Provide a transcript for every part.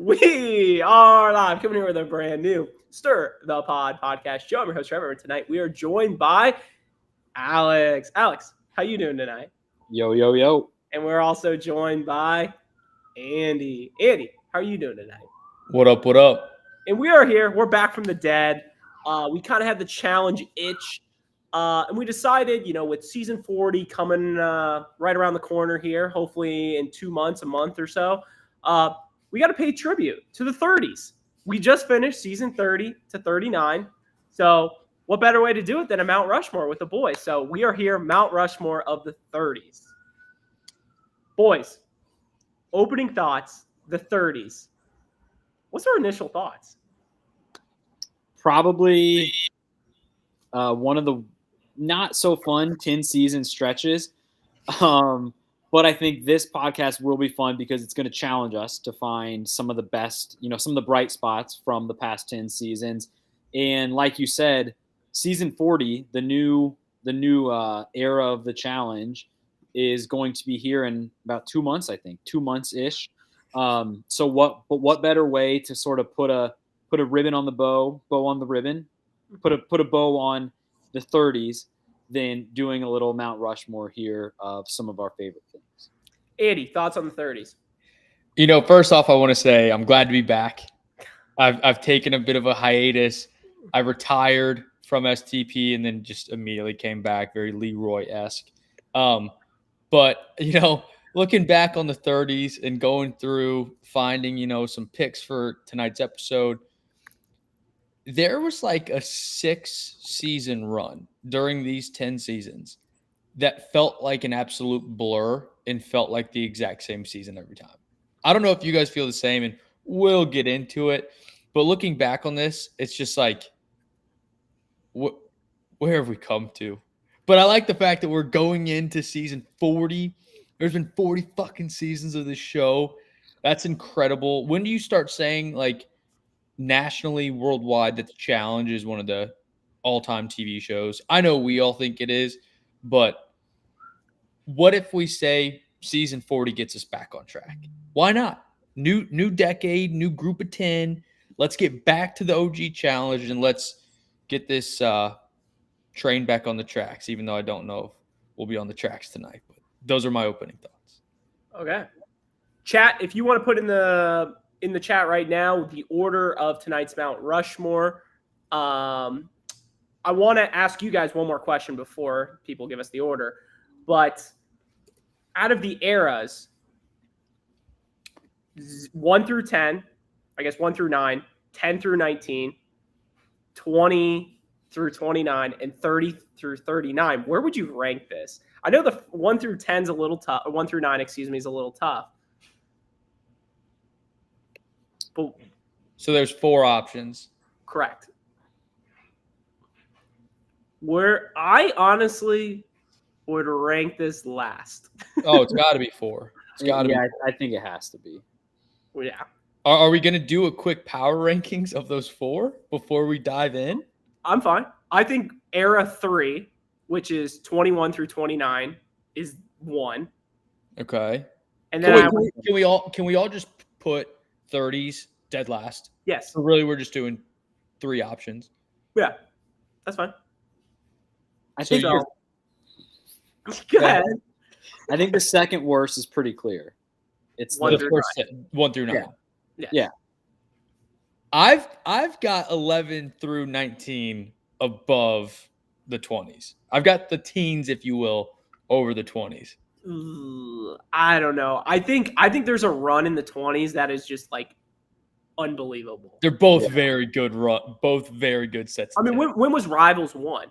We are live, coming here with a brand new Stir the Pod podcast show. I'm your host, Trevor, and tonight we are joined by Alex. Alex, how you doing tonight? Yo, yo, yo. And we're also joined by Andy. Andy, how are you doing tonight? What up, what up? And we are here. We're back from the dead. We kind of had the challenge itch. And we decided, with season 40 coming right around the corner here, hopefully in 2 months, a month or so, we got to pay tribute to the 30s. We just finished season 30 to 39. So what better way to do it than a Mount Rushmore with the boys? So we are here, Mount Rushmore of the 30s. Boys, opening thoughts, the 30s. What's our initial thoughts? Probably one of the not so fun 10-season stretches. But I think this podcast will be fun because it's going to challenge us to find some of the best, some of the bright spots from the past 10 seasons. And like you said, season 40, the new era of the challenge is going to be here in about 2 months, I think, 2 months-ish. So what better way to sort of put a ribbon on the bow on the ribbon, put a bow on the 30s than doing a little Mount Rushmore here of some of our favorite things. Andy, thoughts on the 30s? First off, I want to say I'm glad to be back. I've taken a bit of a hiatus. I retired from STP and then just immediately came back, very Leroy-esque. But looking back on the 30s and going through finding, some picks for tonight's episode, there was like a 6-season run during these 10 seasons that felt like an absolute blur and felt like the exact same season every time. I don't know if you guys feel the same, and we'll get into it. But looking back on this, it's just like, where have we come to? But I like the fact that we're going into season 40. There's been 40 fucking seasons of this show. That's incredible. When do you start saying, like, nationally, worldwide, that the challenge is one of the all-time TV shows? I know we all think it is, but what if we say season 40 gets us back on track? Why not? New decade, new group of 10. Let's get back to the OG challenge and let's get this train back on the tracks, even though I don't know if we'll be on the tracks tonight. But those are my opening thoughts. Okay. Chat, if you want to put in the chat right now the order of tonight's Mount Rushmore. I want to ask you guys one more question before people give us the order. But out of the eras, 1 through 10, I guess 1 through 9, 10 through 19, 20 through 29, and 30 through 39, where would you rank this? I know the 1 through 10 is a little tough. 1 through 9, is a little tough. So there's 4 options. Correct. Where I honestly would rank this last. Oh, it's got to be 4. It's got to be. I think it has to be. Well, yeah. Are we going to do a quick power rankings of those 4 before we dive in? I'm fine. I think era 3, which is 21 through 29, is 1. Okay. And then can we all just put 30s dead last? Yes. So really, we're just doing 3 options. Yeah, that's fine. I think so. Go ahead. I think the second worst is pretty clear. It's 1 through 1 through 9. Yeah. I've got 11 through 19 above the 20s. I've got the teens, if you will, over the 20s. I don't know. I think there's a run in the 20s that is just like unbelievable. They're both very good both very good sets. I mean, when was Rivals 1?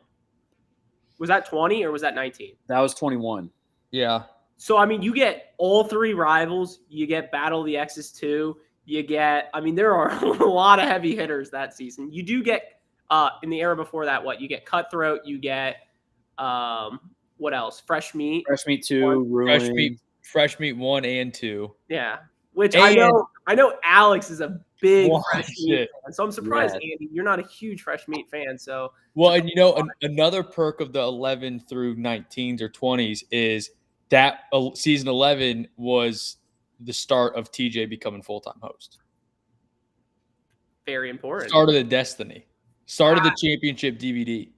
Was that 20 or was that 19? That was 21. Yeah. So, I mean, you get all 3 Rivals. You get Battle of the X's 2. You get, I mean, there are a lot of heavy hitters that season. You do get, in the era before that, you get Cutthroat. You get, what else? Fresh Meat. Fresh Meat 2. Ruin. Fresh Meat 1 and 2. Yeah. Which I know Alex is a big Fresh Meat fan. So I'm surprised, Andy, you're not a huge Fresh Meat fan. So well, and another perk of the 11 through 19s or 20s is that season 11 was the start of TJ becoming full-time host. very important. Start of the Destiny. Start of the championship DVD.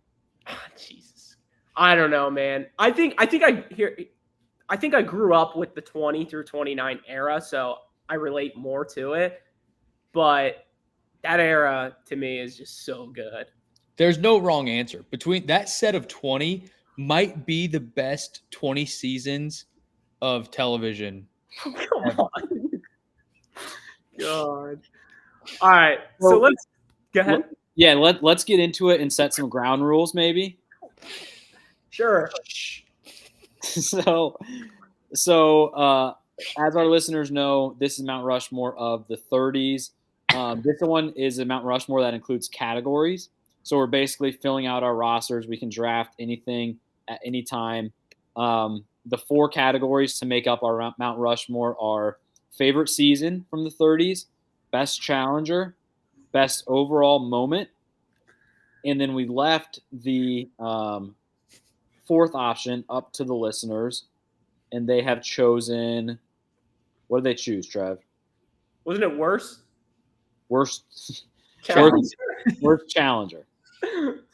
Jesus. I don't know, man. I think I grew up with the 20 through 29 era, so I relate more to it. But that era to me is just so good. There's no wrong answer. Between that set of 20 might be the best 20 seasons of television. Come on. God. All right. So let's go ahead. Yeah, let's get into it and set some ground rules, maybe. Sure. So as our listeners know, this is Mount Rushmore of the 30s. This one is a Mount Rushmore that includes categories. So we're basically filling out our rosters. We can draft anything at any time. The 4 categories to make up our Mount Rushmore are favorite season from the 30s, best challenger, best overall moment, and then we left the 4th option up to the listeners, and they have chosen. What did they choose, Trev? Wasn't it worse? Worst Challenger. worst challenger.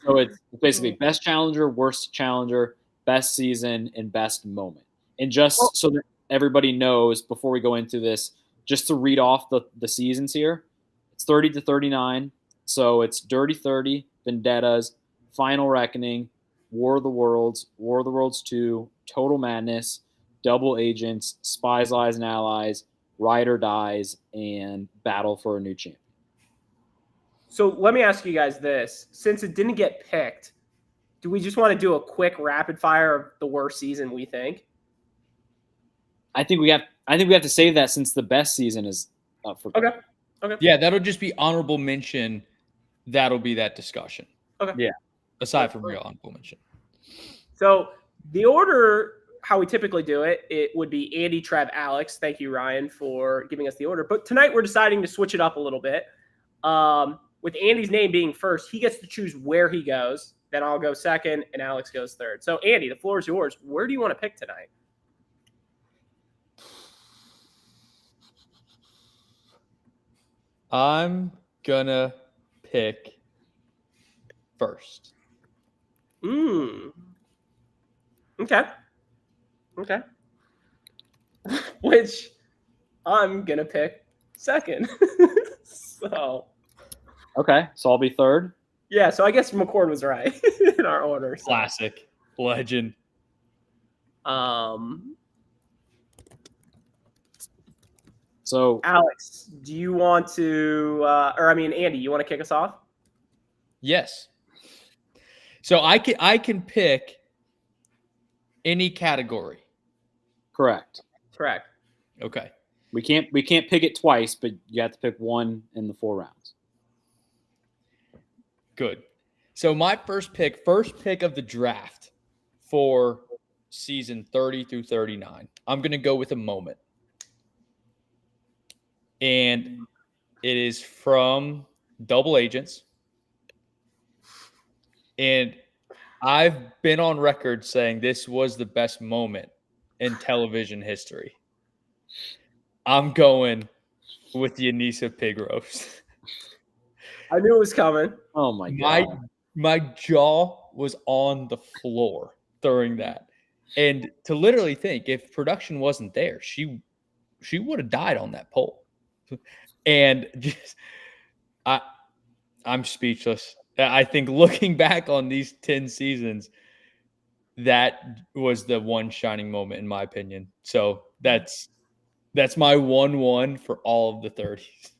So it's basically best challenger, worst challenger, best season, and best moment. And just so that everybody knows before we go into this, just to read off the seasons here, it's 30 to 39. So it's Dirty 30, Vendettas, Final Reckoning, War of the Worlds 2, Total Madness, Double Agents, Spies, Lies, and Allies, Ride or Dies, and Battle for a New Champion. So let me ask you guys this. Since it didn't get picked, do we just want to do a quick rapid fire of the worst season we think? I think we have to save that since the best season is up for Okay. Yeah, that'll just be honorable mention. That'll be that discussion. Okay. Yeah. Aside from real honorable mention. So the order, how we typically do it, it would be Andy, Trev, Alex. Thank you, Ryan, for giving us the order. But tonight we're deciding to switch it up a little bit. With Andy's name being first, he gets to choose where he goes. Then I'll go second, and Alex goes third. So, Andy, the floor is yours. Where do you want to pick tonight? I'm gonna pick first. Okay. Which I'm gonna pick second. So. Okay, so I'll be third. Yeah, so I guess McCord was right in our order. So. Classic. Legend. So Alex, do you want to Andy, you want to kick us off? Yes. So I can pick any category. correct. Okay. We can't pick it twice, but you have to pick one in the 4 rounds. Good. So my first pick of the draft for season 30 through 39, I'm going to go with a moment. And it is from Double Agents. And I've been on record saying this was the best moment in television history. I'm going with the Anissa pig roast. I knew it was coming. Oh my god. My jaw was on the floor during that. And to literally think, if production wasn't there, she would have died on that pole. And just I'm speechless. I think looking back on these 10 seasons, that was the one shining moment in my opinion. So that's my 1-1 for all of the 30s.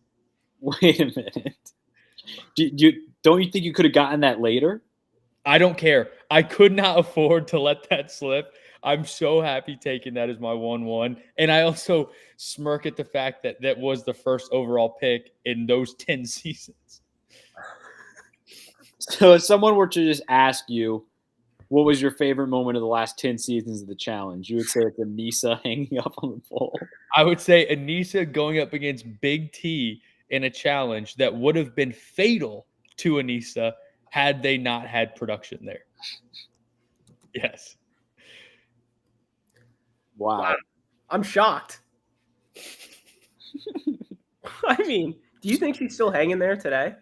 Wait a minute. Don't you think you could have gotten that later? I don't care. I could not afford to let that slip. I'm so happy taking that as my 1-1. And I also smirk at the fact that that was the first overall pick in those 10 seasons. So if someone were to just ask you, what was your favorite moment of the last 10 seasons of the challenge? You would say it's Anissa hanging up on the pole. I would say Anissa going up against Big T in a challenge that would have been fatal to Anissa had they not had production there. Yes. Wow. I'm shocked. I mean, Do you think she's still hanging there today?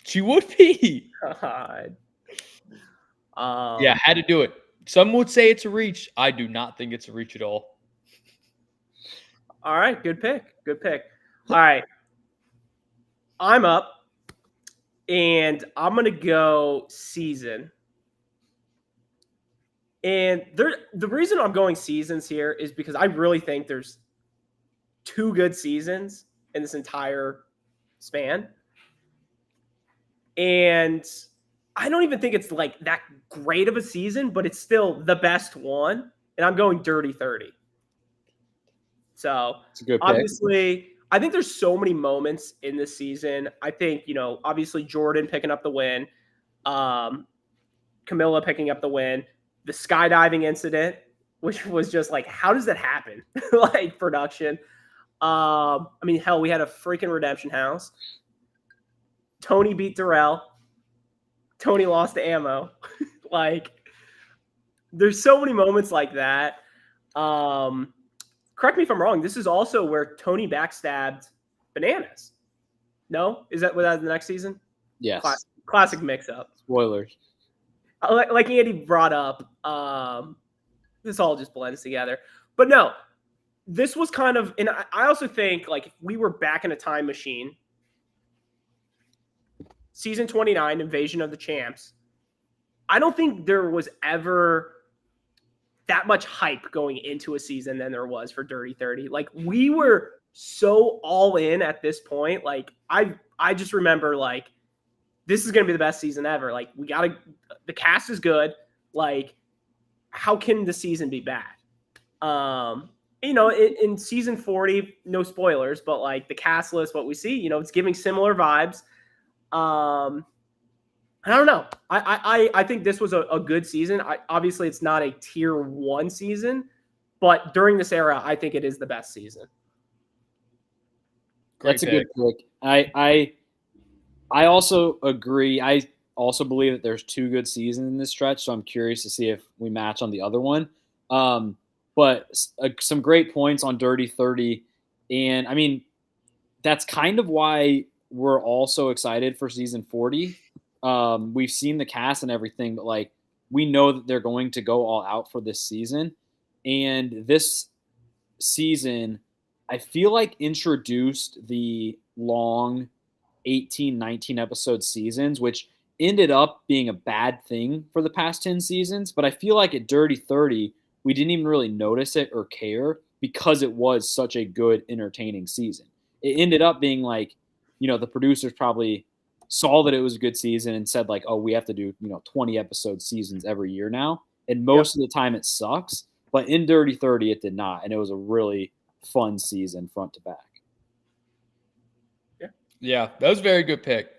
She would be. God. Yeah, had to do it. Some would say it's a reach. I do not think it's a reach at all. All right, good pick. Good pick. All right. I'm up, and I'm going to go season. And the reason I'm going seasons here is because I really think there's 2 good seasons in this entire span. And I don't even think it's like that great of a season, but it's still the best one. And I'm going Dirty 30. So It's a good pick. obviously, I think there's so many moments in this season. I think, obviously Jordan picking up the win, Camilla picking up the win, the skydiving incident, which was just like, how does that happen? Like production. Hell, we had a freaking redemption house. Tony beat Darrell. Tony lost to Ammo. Like, there's so many moments like that. Correct me if I'm wrong. This is also where Tony backstabbed Bananas. No? Was that the next season? Yes. Classic mix-up. Spoilers. Like Andy brought up, this all just blends together. But no, this was kind of, and I also think, like, if we were back in a time machine, season 29, Invasion of the Champs, I don't think there was ever that much hype going into a season than there was for Dirty 30. Like, we were so all in at this point. Like, I just remember, like, this is going to be the best season ever. Like, the cast is good. Like, how can the season be bad? In season 40, no spoilers, but like the cast list, what we see, it's giving similar vibes. I don't know. I think this was a good season. Obviously, it's not a tier 1 season, but during this era, I think it is the best season. That's a good pick. I also agree. I also believe that there's 2 good seasons in this stretch, so I'm curious to see if we match on the other one. But some great points on Dirty 30. And, that's kind of why we're all so excited for season 40. We've seen the cast and everything, but, like, we know that they're going to go all out for this season. And this season, I feel like, introduced the long 18, 19 episode seasons, which ended up being a bad thing for the past 10 seasons. But I feel like at Dirty 30, we didn't even really notice it or care because it was such a good, entertaining season. It ended up being like, the producers probably saw that it was a good season and said, like, oh, we have to do, 20 episode seasons every year now. And most of the time it sucks. But in Dirty 30, it did not. And it was a really fun season front to back. Yeah, that was a very good pick.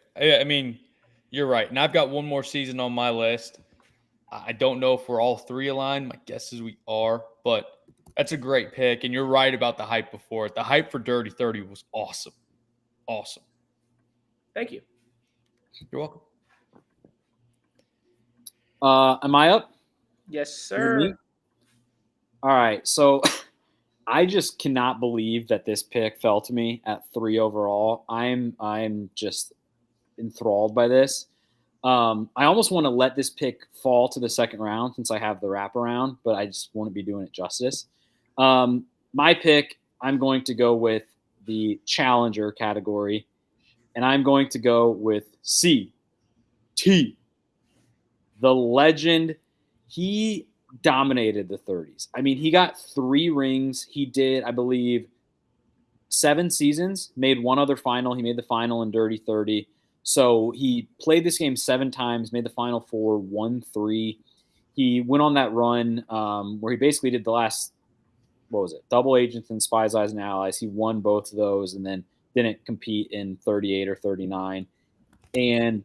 You're right. And I've got one more season on my list. I don't know if we're all 3 aligned. My guess is we are, but that's a great pick. And you're right about the hype before it. The hype for Dirty 30 was awesome. Awesome. Thank you. You're welcome. Am I up? Yes, sir. All right. So I just cannot believe that this pick fell to me at 3 overall. I'm just enthralled by this. I almost want to let this pick fall to the second round since I have the wraparound, but I just wouldn't be doing it justice. My pick, I'm going to go with the challenger category, and I'm going to go with CT. The legend, he dominated the 30s. He got 3 rings. He did, I believe, 7 seasons, made 1 other final. He made the final in Dirty 30. So he played this game 7 times, made the final 4, won 3. He went on that run where he basically did the last, Double Agents and Spies, Eyes, and Allies. He won both of those and then didn't compete in 38 or 39. And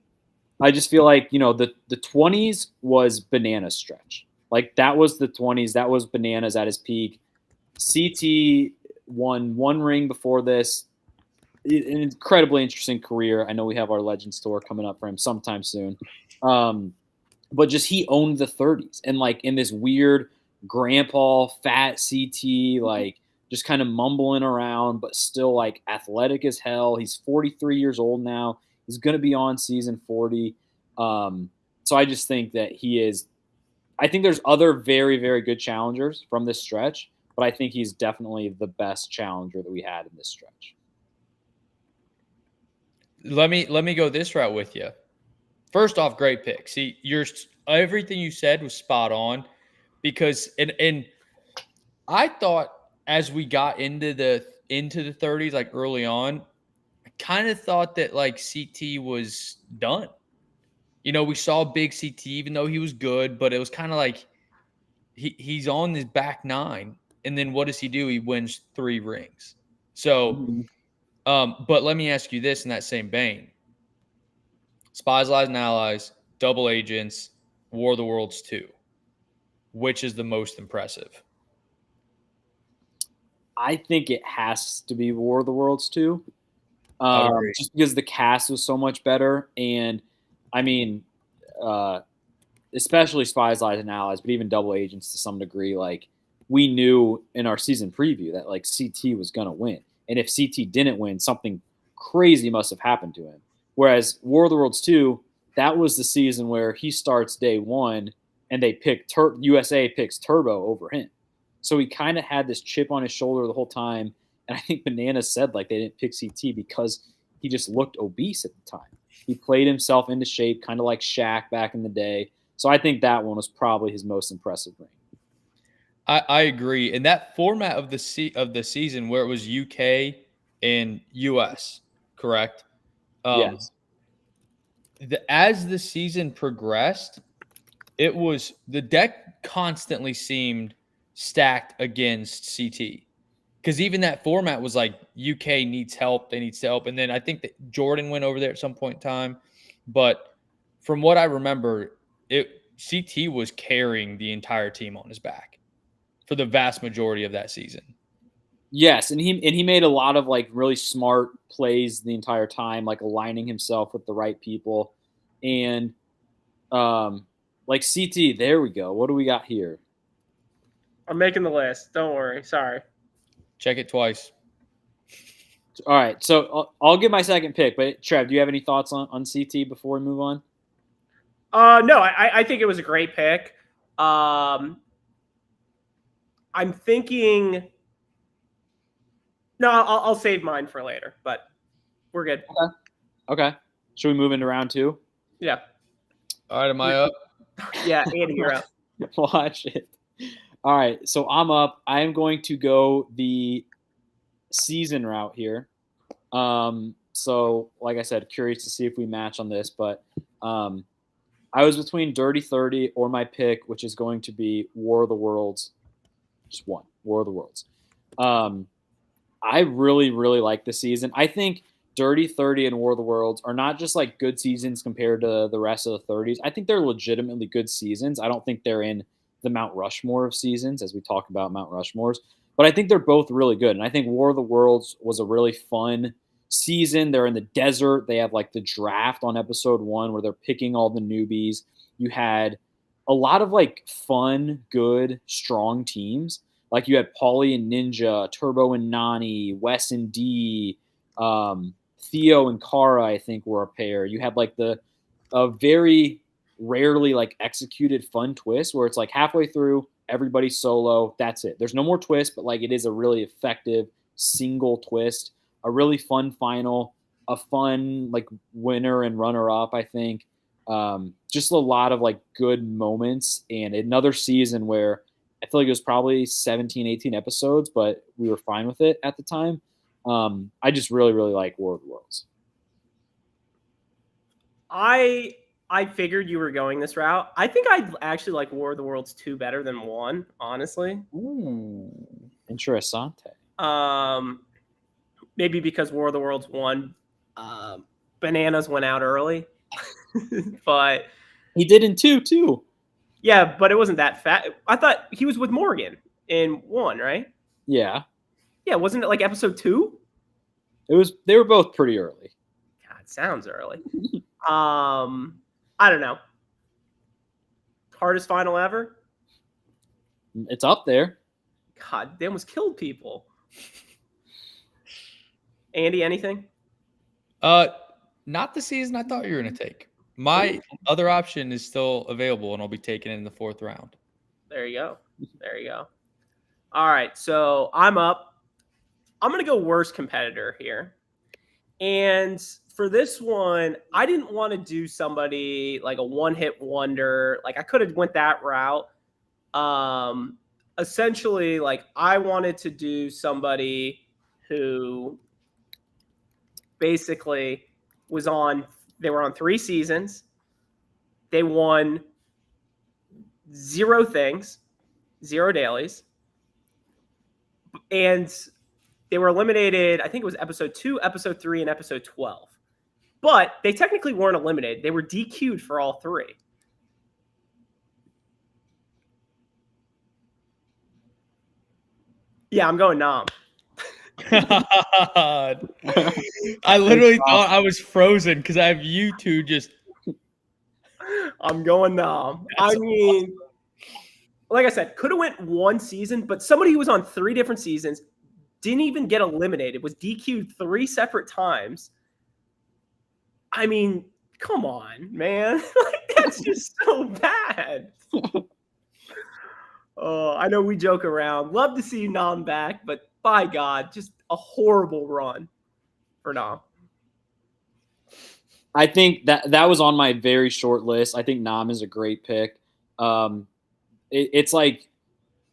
I just feel like, the 20s was Bananas stretch. Like, that was the 20s. That was Bananas at his peak. CT won 1 ring before this. An incredibly interesting career. I know we have our Legends tour coming up for him sometime soon. But just he owned the 30s. And, like, in this weird grandpa, fat CT, like, just kind of mumbling around, but still like athletic as hell. He's 43 years old now. He's going to be on season 40. So I just think that he is. I think there's other very, very good challengers from this stretch, but I think he's definitely the best challenger that we had in this stretch. Let me go this route with you. First off, great pick. See, everything you said was spot on, because and I thought as we got into the 30s, like early on, I kind of thought that like CT was done. We saw big CT, even though he was good, but it was kind of like he's on his back nine, and then what does he do? He wins 3 rings. So, but let me ask you this in that same vein: Spies, Lies, and Allies, Double Agents, War of the Worlds 2. Which is the most impressive? I think it has to be War of the Worlds 2. Just because the cast was so much better. And I mean, especially Spies, Lies, and Allies, but even Double Agents to some degree, like we knew in our season preview that like CT was going to win. And if CT didn't win, something crazy must have happened to him. Whereas War of the Worlds 2, that was the season where he starts day 1 and they pick USA picks Turbo over him. So he kind of had this chip on his shoulder the whole time. And I think Bananas said like they didn't pick CT because he just looked obese at the time. He played himself into shape, kind of like Shaq back in the day. So I think that one was probably his most impressive ring. I agree. And that format of the season where it was UK and US, correct? Yes. As the season progressed, it was the deck constantly seemed stacked against CT. Because even that format was like UK needs help, they need help. And then I think that Jordan went over there at some point in time. But from what I remember, CT was carrying the entire team on his back for the vast majority of that season. Yes, and he made a lot of like really smart plays the entire time, like aligning himself with the right people. And like CT, there we go. What do we got here? I'm making the list. Don't worry. Sorry. Check it twice. All right, so I'll give my second pick. But Trev, do you have any thoughts on CT before we move on? No, I think it was a great pick. I'm thinking. No, I'll save mine for later, but we're good. Okay. Should we move into round 2? Yeah. All right, am I up? Yeah, Andy, you're up. Watch it. All right, so I'm up. I am going to go the season route here. So like I said, curious to see if we match on this, but I was between Dirty 30 or my pick, which is going to be War of the Worlds. Just one, War of the Worlds. I really, really like this season. I think Dirty 30 and War of the Worlds are not just like good seasons compared to the rest of the 30s. I think they're legitimately good seasons. I don't think they're in the Mount Rushmore of seasons as we talk about Mount Rushmores, but I think they're both really good. And I think War of the Worlds was a really fun season. They're in the desert. They have like the draft on episode 1 where they're picking all the newbies. You had a lot of like fun, good, strong teams. Like you had Paulie and Ninja, Turbo and Nani, Wes and D, Theo and Kara, I think were a pair. You had like a very rarely like executed fun twist where it's like halfway through, everybody's solo. That's it. There's no more twist, but like it is a really effective single twist, a really fun final, a fun like winner and runner up, I think. Just a lot of like good moments and another season where I feel like it was probably 17, 18 episodes, but we were fine with it at the time. I just really, really like War of the Worlds. I figured you were going this route. I think I'd actually like War of the Worlds 2 better than 1, honestly. Ooh, interessante. Maybe because War of the Worlds 1, Bananas went out early. But he did in 2 too. Yeah, but it wasn't that fat. I thought he was with Morgan in 1, right? Yeah. Yeah, wasn't it like episode 2? They were both pretty early. God, sounds early. I don't know. Hardest final ever? It's up there. God, they almost killed people. Andy, anything? Not the season I thought you were going to take. My other option is still available, and I'll be taking it in the 4th round. There you go. There you go. All right, so I'm up. I'm going to go worst competitor here. And for this one, I didn't want to do somebody like a one-hit wonder. Like I could have went that route. Essentially, like I wanted to do somebody who basically they were on 3 seasons. They won 0 things, 0 dailies. And they were eliminated, I think it was episode 2, episode 3, and episode 12. But they technically weren't eliminated. They were DQ'd for all 3. Yeah, I'm going Nom. God. I literally thought I was frozen because I have you two just. I'm going Nom. That's I mean, like I said, could have went 1 season, but somebody who was on 3 different seasons didn't even get eliminated, was DQ'd 3 separate times. I mean, come on, man. Like, that's just so bad. Oh, I know we joke around. Love to see Nom back, but by God, just a horrible run for Nom. I think that was on my very short list. I think Nam is a great pick. It's like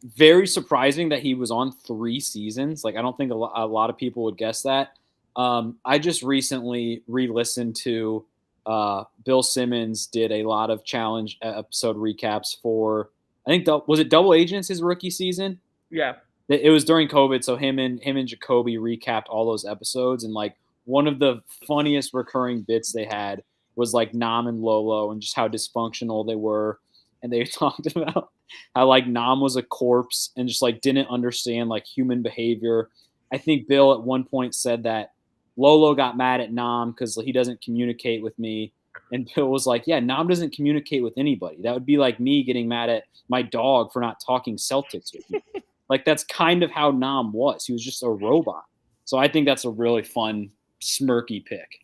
very surprising that he was on 3 seasons. Like I don't think a lot of people would guess that. I just recently re-listened to Bill Simmons did a lot of challenge episode recaps for, I think was it Double Agents his rookie season? Yeah. It was during COVID, so him and Jacoby recapped all those episodes, and like one of the funniest recurring bits they had was like Nam and Lolo and just how dysfunctional they were. And they talked about how like Nam was a corpse and just like didn't understand like human behavior. I think Bill at one point said that Lolo got mad at Nam because he doesn't communicate with me. And Bill was like, yeah, Nam doesn't communicate with anybody. That would be like me getting mad at my dog for not talking Celtics with me. Like that's kind of how Nam was. He was just a robot. So I think that's a really fun, smirky pick.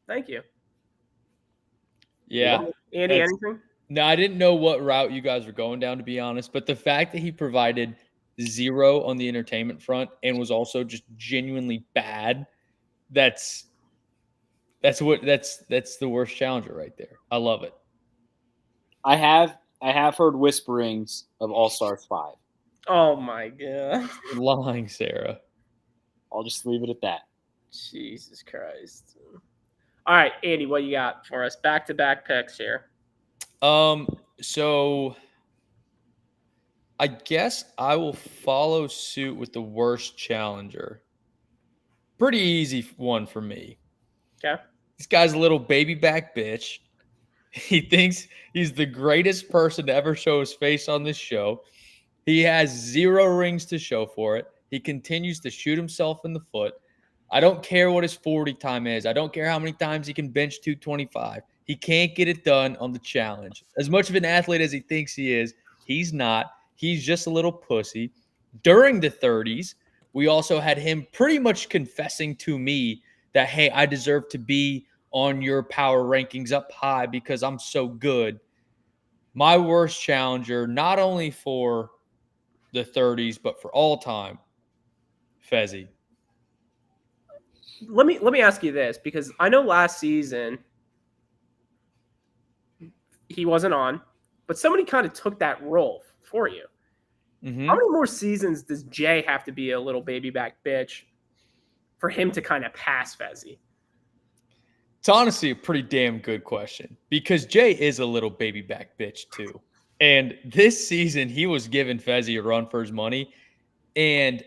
Thank you. Yeah. Andy, anything? No, I didn't know what route you guys were going down, to be honest. But the fact that he provided 0 on the entertainment front and was also just genuinely bad, that's the worst challenger right there. I love it. I have heard whisperings of All Stars 5. Oh my God. You're lying, Sarah. I'll just leave it at that. Jesus Christ. All right, Andy, what you got for us? Back-to-back picks here. So I guess I will follow suit with the worst challenger. Pretty easy one for me. Okay. This guy's a little baby back bitch. He thinks he's the greatest person to ever show his face on this show. He has 0 rings to show for it. He continues to shoot himself in the foot. I don't care what his 40 time is. I don't care how many times he can bench 225. He can't get it done on the challenge. As much of an athlete as he thinks he is, he's not. He's just a little pussy. During the 30s, we also had him pretty much confessing to me that, hey, I deserve to be on your power rankings up high because I'm so good. My worst challenger, not only for the 30s, but for all time, Fezzi. Let me ask you this, because I know last season he wasn't on, but somebody kind of took that role for you. Mm-hmm. How many more seasons does Jay have to be a little baby back bitch for him to kind of pass Fezzi? It's honestly a pretty damn good question because Jay is a little baby back bitch too. And this season he was giving Fezzi a run for his money. And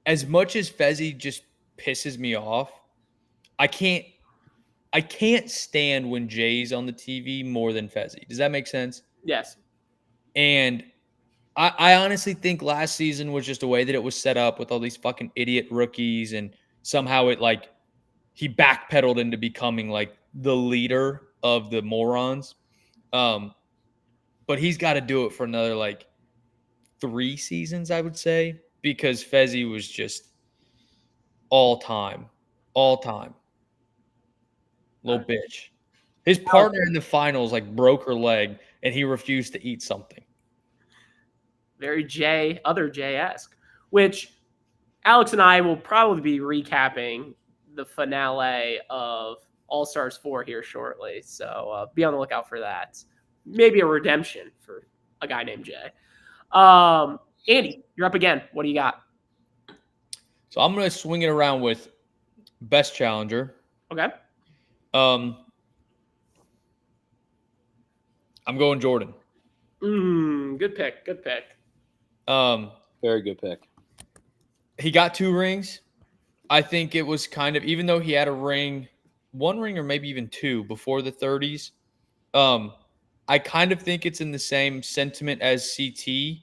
as much as Fezzi just pisses me off, I can't stand when Jay's on the TV more than Fezzi. Does that make sense? Yes. And I honestly think last season was just a way that it was set up with all these fucking idiot rookies, and somehow it like he backpedaled into becoming like the leader of the morons. But he's got to do it for another like 3 seasons, I would say, because Fezzi was just all time. Little bitch. His partner in the finals broke her leg, and he refused to eat something. Very other J-esque, which Alex and I will probably be recapping the finale of All-Stars 4 here shortly. So be on the lookout for that. Maybe a redemption for a guy named Jay. Andy, you're up again. What do you got? So I'm going to swing it around with best challenger. Okay. I'm going Jordan. Good pick. Very good pick. He got 2 rings. I think it was kind of, even though he had one ring or maybe even 2 before the 30s, I kind of think it's in the same sentiment as CT,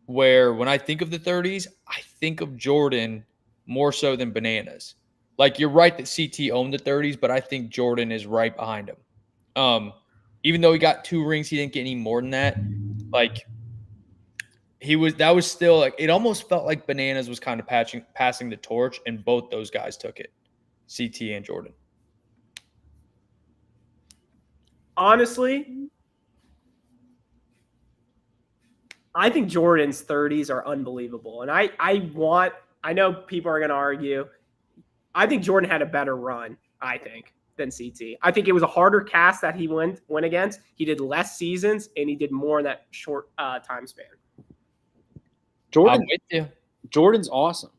where when I think of the 30s, I think of Jordan more so than Bananas. You're right that CT owned the 30s, but I think Jordan is right behind him. Even though he got 2 rings, he didn't get any more than that. That was still it almost felt like Bananas was kind of passing the torch, and both those guys took it, CT and Jordan. Honestly, I think Jordan's 30s are unbelievable. And I know people are going to argue. I think Jordan had a better run, than CT. I think it was a harder cast that he went against. He did less seasons, and he did more in that short time span. I'm with you. Jordan's awesome.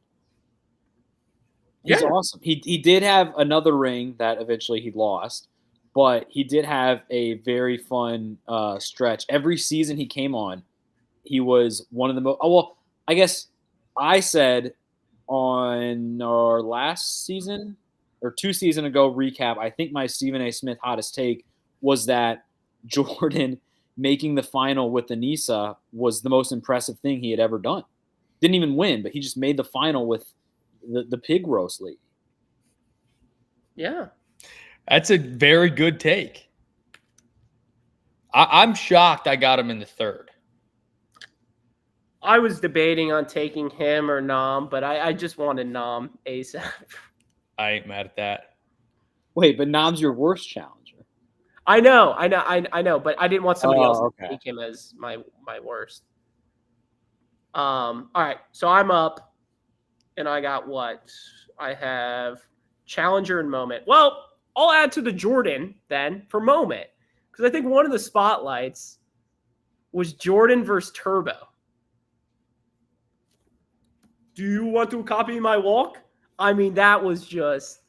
He's awesome. He did have another ring that eventually he lost, but he did have a very fun stretch. Every season he came on, he was one of the most. Oh, well, I guess I said on our last season or 2 seasons ago recap, I think my Stephen A. Smith hottest take was that Jordan making the final with Anissa was the most impressive thing he had ever done. Didn't even win, but he just made the final with the pig roast league. Yeah. That's a very good take. I'm shocked I got him in the 3rd. I was debating on taking him or Nam, but I just wanted Nam ASAP. I ain't mad at that. Wait, but Nam's your worst challenger. I know, but I didn't want somebody else to take him as my worst. All right, so I'm up, and I got what? I have challenger and moment. Well, I'll add to the Jordan then for moment, because I think one of the spotlights was Jordan versus Turbo. Do you want to copy my walk? I mean, that was just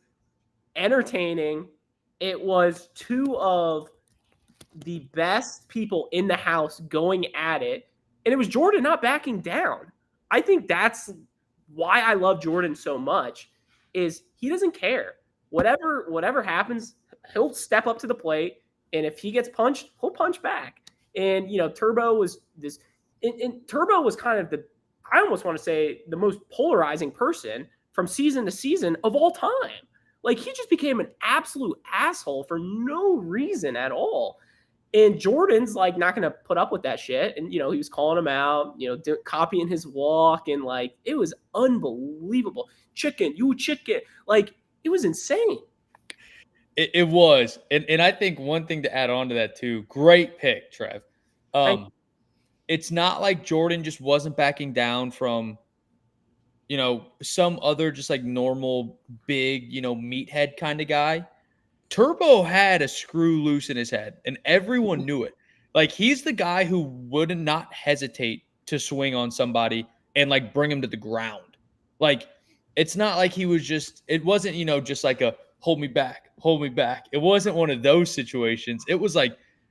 entertaining. It was 2 of the best people in the house going at it. And it was Jordan not backing down. I think that's why I love Jordan so much, is he doesn't care. Whatever happens, he'll step up to the plate. And if he gets punched, he'll punch back. And, Turbo was this – and Turbo was kind of I almost want to say the most polarizing person from season to season of all time. He just became an absolute asshole for no reason at all. And Jordan's not going to put up with that shit. And, he was calling him out, copying his walk. And it was unbelievable. Chicken, you chicken. It was insane. It was. And I think one thing to add on to that too, great pick, Trev. It's not like Jordan just wasn't backing down from, some other just normal big, meathead kind of guy. Turbo had a screw loose in his head, and everyone knew it. He's the guy who would not hesitate to swing on somebody and bring him to the ground. It's not like he was just, it wasn't, just a hold me back. It wasn't one of those situations. It was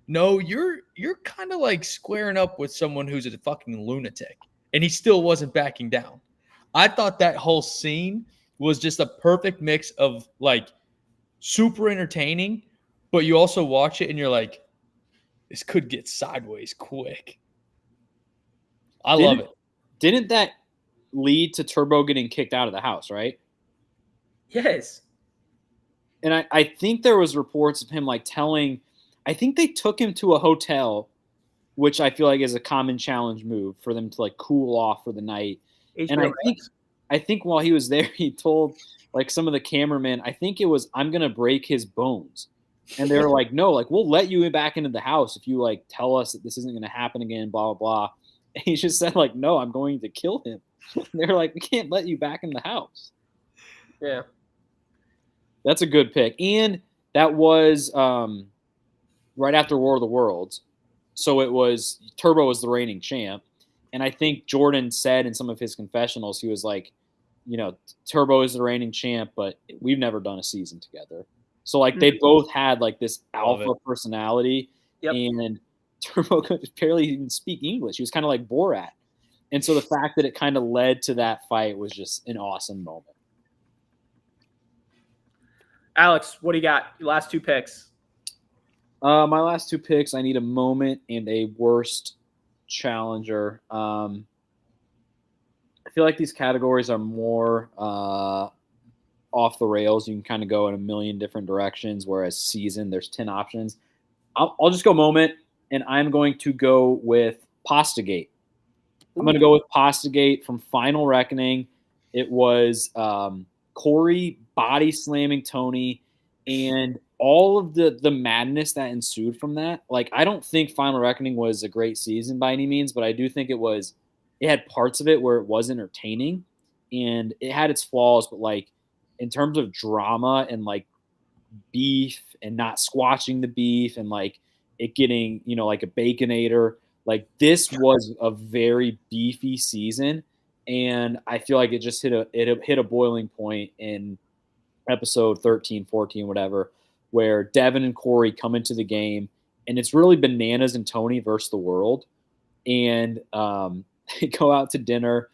no, you're kind of squaring up with someone who's a fucking lunatic, and he still wasn't backing down. I thought that whole scene was just a perfect mix of super entertaining, but you also watch it and you're this could get sideways quick. I love it. Didn't that lead to Turbo getting kicked out of the house, right? Yes. And I think there was reports of him telling, I think they took him to a hotel, which I feel like is a common challenge move for them to cool off for the night. And I think while he was there, he told like some of the cameramen, I think it was, I'm gonna break his bones. And they were like, no, like we'll let you back into the house if you like tell us that this isn't gonna happen again, blah blah blah. And he just said like, no, I'm going to kill him. And they're like, we can't let you back in the house. Yeah. That's a good pick. And that was right after War of the Worlds. So it was Turbo was the reigning champ. And I think Jordan said in some of his confessionals, he was like, you know, Turbo is the reigning champ, but we've never done a season together. So like they both had like this alpha personality, and Turbo could barely even speak English. He was kind of like Borat. And so the fact that it kind of led to that fight was just an awesome moment. Alex, what do you got? Your last two picks. My last two picks, I need a moment and a worst challenger. I feel like these categories are more off the rails. You can kind of go in a million different directions, whereas season, there's 10 options. I'll just go moment, and I'm going to go with Pastagate. I'm going to go with Pastagate from Final Reckoning. It was Corey body slamming Tony, and all of the madness that ensued from that. Like, I don't think Final Reckoning was a great season by any means, but I do think it had parts of it where it was entertaining, and it had its flaws, but like in terms of drama and like beef and not squashing the beef and like it getting, you know, like a Baconator, like this was a very beefy season. And I feel like it just hit a boiling point in episode 13, 14, whatever, where Devin and Corey come into the game, and it's really Bananas and Tony versus the world. And they go out to dinner.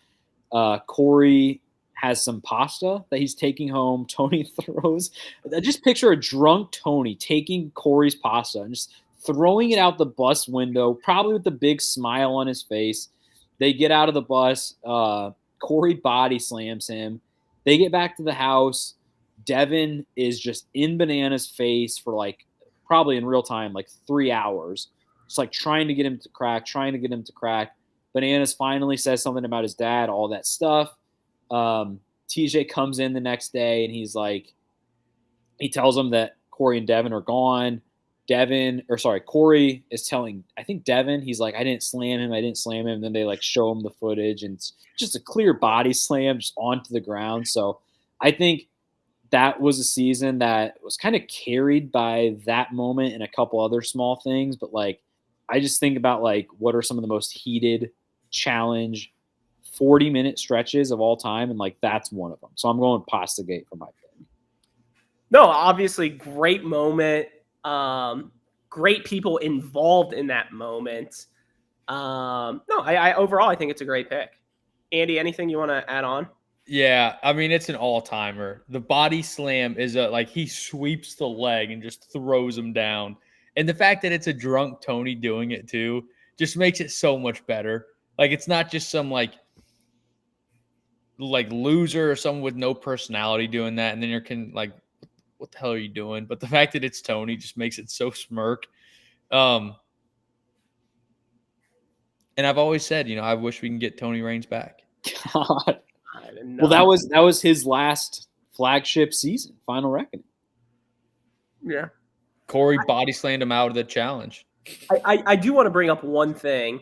Corey has some pasta that he's taking home. Tony throws. I just picture a drunk Tony taking Corey's pasta and just throwing it out the bus window, probably with a big smile on his face. They get out of the bus. Corey body slams him. They get back to the house. Devin is just in Banana's face for like probably in real time, like 3 hours. Just like trying to get him to crack. Bananas finally says something about his dad, all that stuff. TJ comes in the next day and he's like, he tells him that Corey and Devin are gone. Corey is telling, I think Devin, he's like, I didn't slam him. And then they like show him the footage, and it's just a clear body slam just onto the ground. So I think that was a season that was kind of carried by that moment and a couple other small things. But like, I just think about like, what are some of the most heated challenge 40-minute stretches of all time? And like, that's one of them. So I'm going Pastagate for my pick. No, obviously great moment. Great people involved in that moment. I overall, I think it's a great pick. Andy, anything you want to add on? Yeah, I mean, it's an all-timer. The body slam is like he sweeps the leg and just throws him down. And the fact that it's a drunk Tony doing it too just makes it so much better. Like, it's not just some like loser or someone with no personality doing that, and then you're like, what the hell are you doing? But the fact that it's Tony just makes it so smirk. And I've always said, you know, I wish we can get Tony Reigns back. God. Well, that was his last flagship season, Final Reckoning. Yeah. Corey body slammed him out of the challenge. I do want to bring up one thing.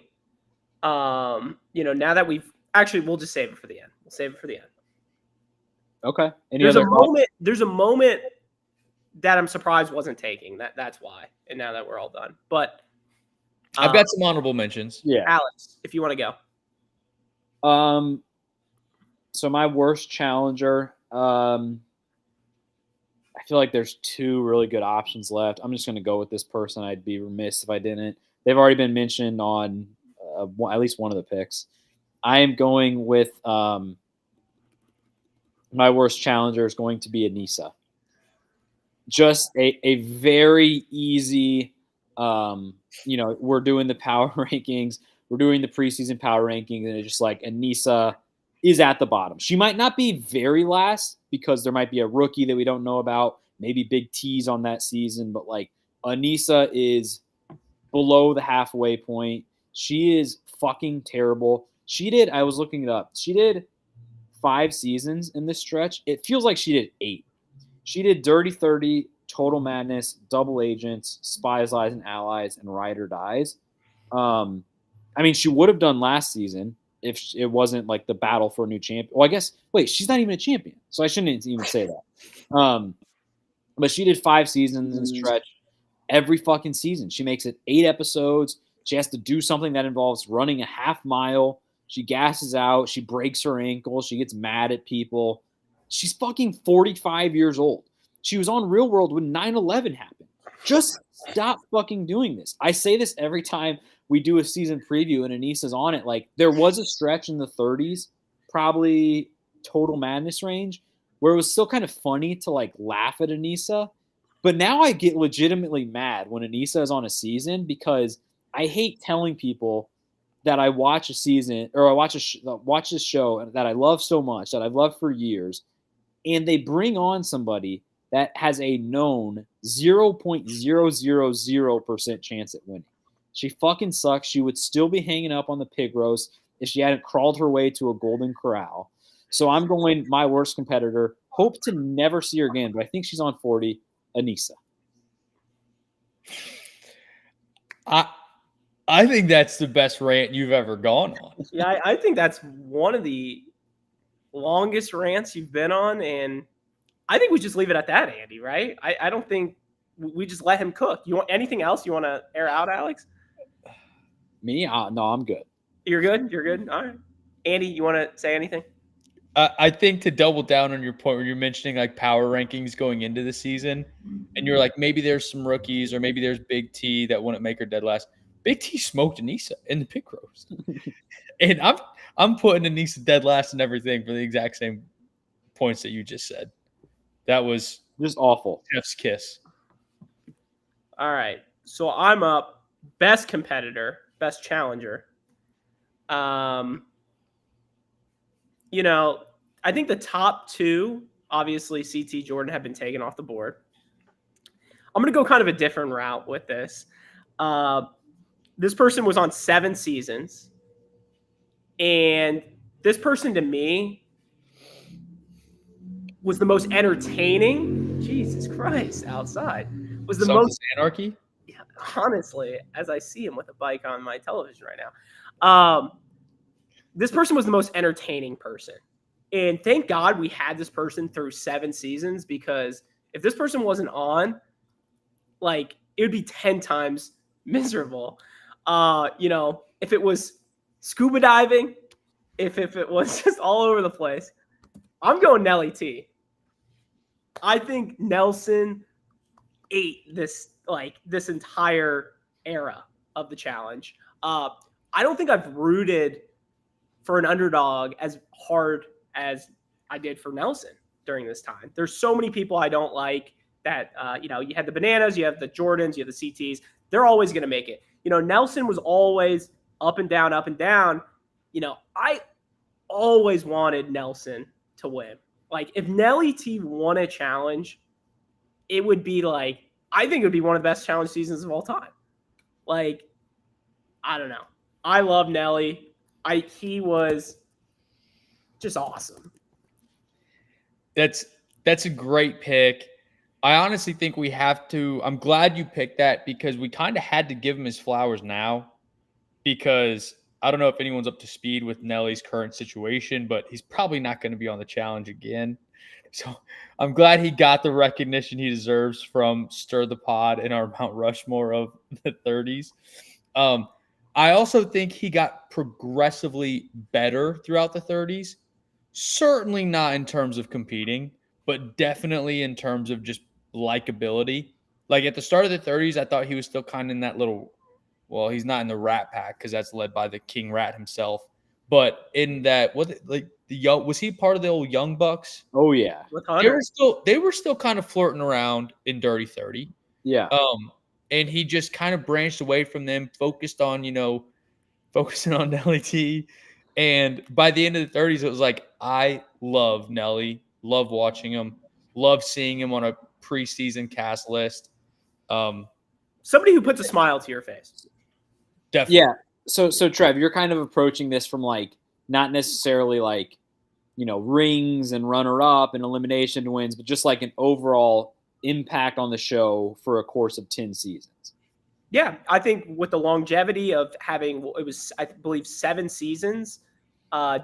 You know, now that we'll just save it for the end. We'll save it for the end. Okay. There's a moment that I'm surprised wasn't taking. That's why. And now that we're all done. But I've got some honorable mentions. Yeah. Alex, if you want to go. So my worst challenger, I feel like there's two really good options left. I'm just going to go with this person. I'd be remiss if I didn't. They've already been mentioned on at least one of the picks. I am going with my worst challenger is going to be Anissa. Just a very easy, we're doing the power rankings. We're doing the preseason power rankings, and it's just like Anissa is at the bottom. She might not be very last because there might be a rookie that we don't know about, maybe big T's on that season, but like Anissa is below the halfway point. She is fucking terrible. I was looking it up. She did 5 seasons in this stretch. It feels like she did 8. She did Dirty 30, Total Madness, Double Agents, Spies, Lies, and Allies, and Ride or Dies. I mean, she would have done last season if it wasn't like the battle for a new champion. Well, I guess, wait, she's not even a champion, so I shouldn't even say that. But she did 5 seasons in the stretch. Every fucking season, she makes it 8 episodes. She has to do something that involves running a half mile. She gasses out. She breaks her ankle. She gets mad at people. She's fucking 45 years old. She was on Real World when 9/11 happened. Just stop fucking doing this. I say this every time we do a season preview and Anissa's on it. Like, there was a stretch in the 30s, probably Total Madness range, where it was still kind of funny to like laugh at Anissa. But now I get legitimately mad when Anissa is on a season because I hate telling people that I watch a season or I watch this show that I love so much, that I've loved for years, and they bring on somebody that has a known 0.000% chance at winning. She fucking sucks. She would still be hanging up on the pig roast if she hadn't crawled her way to a golden corral. So I'm going my worst competitor. Hope to never see her again, but I think she's on 40. Anissa. I think that's the best rant you've ever gone on. Yeah, I think that's one of the longest rants you've been on, and I think we just leave it at that, Andy, right? I don't think we just let him cook. You want anything else you want to air out, Alex? Me? No, I'm good. You're good? You're good? All right. Andy, you want to say anything? I think to double down on your point where you're mentioning like power rankings going into the season, and you're like, maybe there's some rookies or maybe there's Big T that wouldn't make her dead last. Big T smoked Anissa in the pig roast. And I'm putting Anissa dead last and everything for the exact same points that you just said. That was just awful. Jeff's kiss. All right. So I'm up. Best competitor, best challenger. You know, I think the top 2, obviously CT Jordan, have been taken off the board. I'm going to go kind of a different route with this. This person was on 7 seasons. And this person to me was the most entertaining. Jesus Christ, outside. Was the most anarchy? Yeah, honestly, as I see him with a bike on my television right now. This person was the most entertaining person. And thank God we had this person through 7 seasons, because if this person wasn't on, like, it would be 10 times miserable. You know, if it was scuba diving, if it was just all over the place, I'm going Nelly T. I think Nelson ate this entire era of the challenge. I don't think I've rooted for an underdog as hard as I did for Nelson during this time. There's so many people I don't like that, you know, you had the Bananas, you have the Jordans, you have the CTs. They're always going to make it. You know, Nelson was always up and down, up and down. You know, I always wanted Nelson to win. Like, if Nelly T won a challenge, it would be like, I think it would be one of the best challenge seasons of all time. Like, I don't know. I love Nelly. He was just awesome. That's a great pick. I honestly think we have to. I'm glad you picked that, because we kind of had to give him his flowers now, because I don't know if anyone's up to speed with Nelly's current situation, but he's probably not going to be on the challenge again. So I'm glad he got the recognition he deserves from Stir the Pod in our Mount Rushmore of the 30s. I also think he got progressively better throughout the 30s. Certainly not in terms of competing, but definitely in terms of just likability. Like, at the start of the 30s, I thought he was still kind of in that little, well, he's not in the Rat Pack because that's led by the King Rat himself. But in that, was he part of the old Young Bucks? Oh yeah, they were still kind of flirting around in Dirty 30. Yeah. And he just kind of branched away from them, focusing on Nelly T. And by the end of the 30s, it was like, I love Nelly, love watching him, love seeing him on a preseason cast list. Somebody who puts a smile to your face. Definitely. Yeah. So Trev, you're kind of approaching this from like not necessarily like, rings and runner up and elimination wins, but just like an overall impact on the show for a course of 10 seasons. Yeah, I think with the longevity of having, it was, I believe, 7 seasons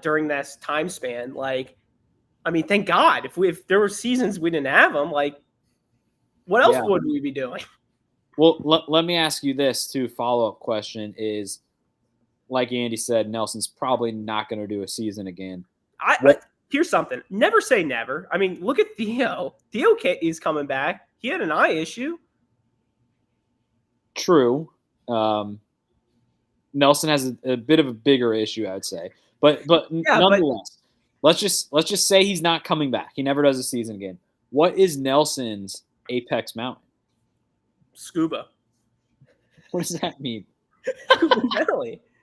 during this time span. Like, I mean, thank God. If there were seasons we didn't have them, like, what else would we be doing? Well, let me ask you this too. Follow-up question is, like Andy said, Nelson's probably not going to do a season again. Here's something. Never say never. I mean, look at Theo. Theo is coming back. He had an eye issue. True. Nelson has a bit of a bigger issue, I would say. But nonetheless, let's just say he's not coming back. He never does a season again. What is Nelson's apex mountain? Scuba. What does that mean?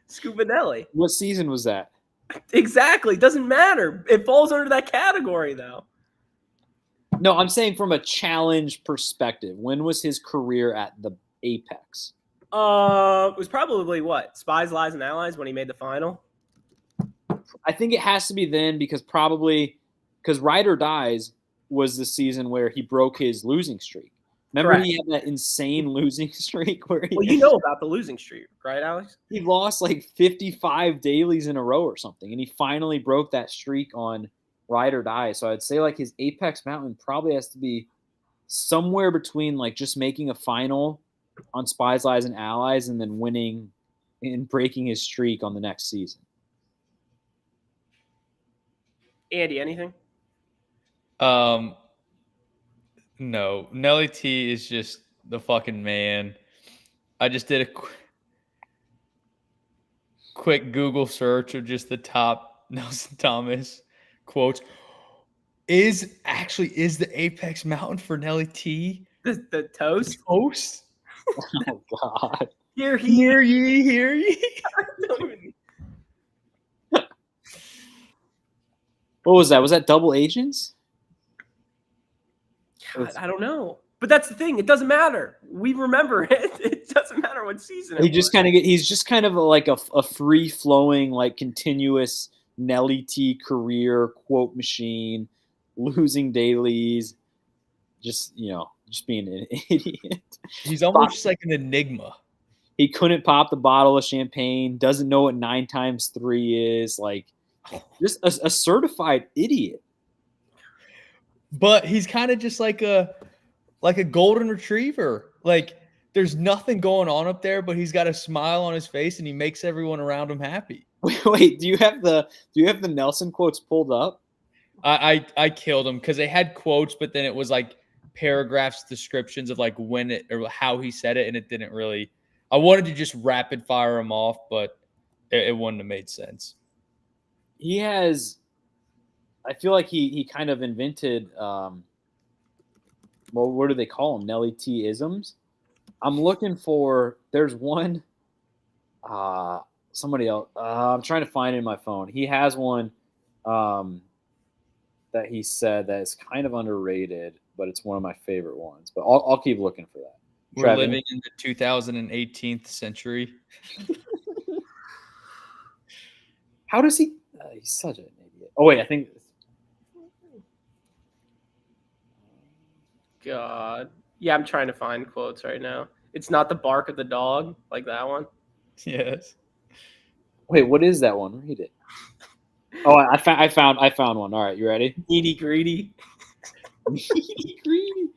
Scuba Nelly. What season was that? Exactly. Doesn't matter. It falls under that category, though. No, I'm saying from a challenge perspective. When was his career at the apex? It was probably what? Spies, Lies, and Allies when he made the final? I think it has to be then because Ride or Dies was the season where he broke his losing streak. Remember Correct. He had that insane losing streak where you know about the losing streak, right, Alex? He lost like 55 dailies in a row or something, and he finally broke that streak on Ride or Die. So I'd say like his apex mountain probably has to be somewhere between like just making a final on Spies, Lies, and Allies and then winning and breaking his streak on the next season. Andy, anything? No, Nelly T is just the fucking man. I just did a quick Google search of just the top Nelson Thomas quotes. Is the apex mountain for Nelly T the toast? Toast? Oh God! Hear ye. What was that? Was that Double Agents? God, I don't know. But that's the thing. It doesn't matter. We remember it. It doesn't matter what season it was. He's just kind of like a free-flowing, like continuous Nelly T career quote machine, losing dailies, just being an idiot. He's almost just like an enigma. He couldn't pop the bottle of champagne, doesn't know what 9 times 3 is, like just a certified idiot. But he's kind of just like a golden retriever. Like there's nothing going on up there, but he's got a smile on his face and he makes everyone around him happy. Wait, do you have the Nelson quotes pulled up? I killed him because they had quotes, but then it was like paragraphs, descriptions of like when it or how he said it, and it didn't really. I wanted to just rapid fire him off, but it wouldn't have made sense. He has. I feel like he kind of invented, what do they call them? Nelly T isms. I'm looking for. There's one. Somebody else. I'm trying to find it in my phone. He has one that he said that is kind of underrated, but it's one of my favorite ones. But I'll keep looking for that. We're living in the 2018th century. How does he? He's such an idiot. Oh wait, I think. God. Yeah, I'm trying to find quotes right now. It's not the bark of the dog, like that one. Yes. Wait, what is that one? Read it. Oh, I found one. All right, you ready? Needy greedy. Needy greedy.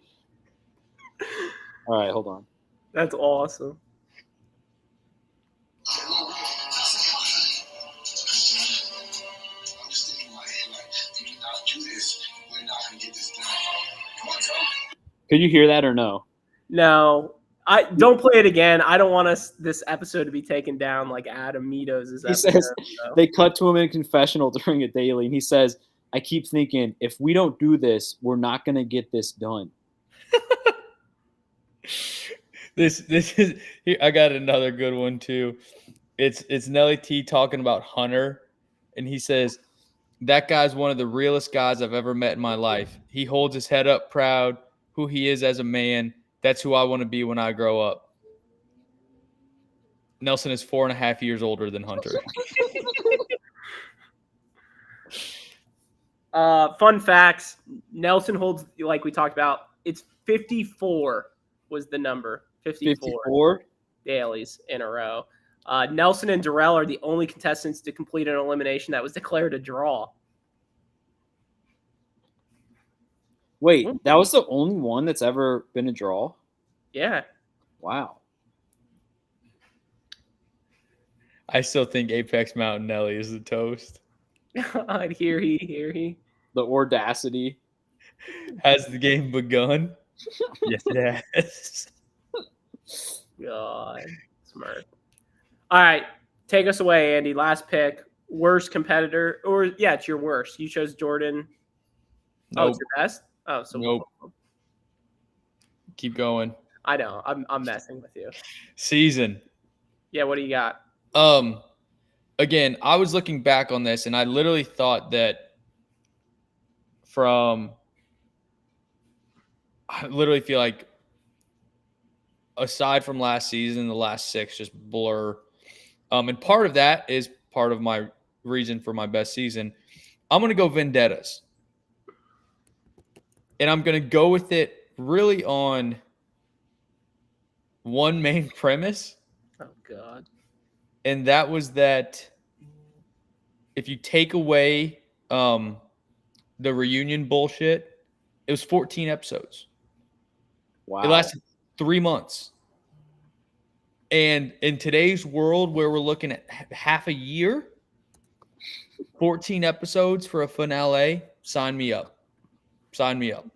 All right, hold on. That's awesome. Could you hear that or no? No. I don't play it again. I don't want this episode to be taken down like Adam Mito's episode. He says they cut to him in confessional during a daily, and he says, "I keep thinking if we don't do this, we're not going to get this done." This is here. I got another good one too. It's Nelly T talking about Hunter, and he says, "That guy's one of the realest guys I've ever met in my life. He holds his head up proud, who he is as a man. That's who I want to be when I grow up." Nelson is 4.5 years older than Hunter. Fun facts. Nelson holds, like we talked about, it's 54 was the number. 54 dailies in a row. Nelson and Darrell are the only contestants to complete an elimination that was declared a draw. Wait, that was the only one that's ever been a draw? Yeah. Wow. I still think Apex Mountain Nelly is the toast. Hear he. The audacity. Has the game begun? Yes, it has. God, smart. All right, take us away, Andy. Last pick. Worst competitor, or it's your worst. You chose Jordan. Nope. Oh, it's your best. Oh, so nope. Keep going. I know. I'm messing with you. Season. Yeah. What do you got? Again, I was looking back on this, and I literally thought that I literally feel like aside from last season, the last 6 just blur. And part of that is part of my reason for my best season. I'm going to go Vendettas. And I'm going to go with it really on one main premise. Oh, God. And that was that if you take away the reunion bullshit, it was 14 episodes. Wow. It lasted 3 months. And in today's world where we're looking at half a year, 14 episodes for a finale, sign me up. Sign me up.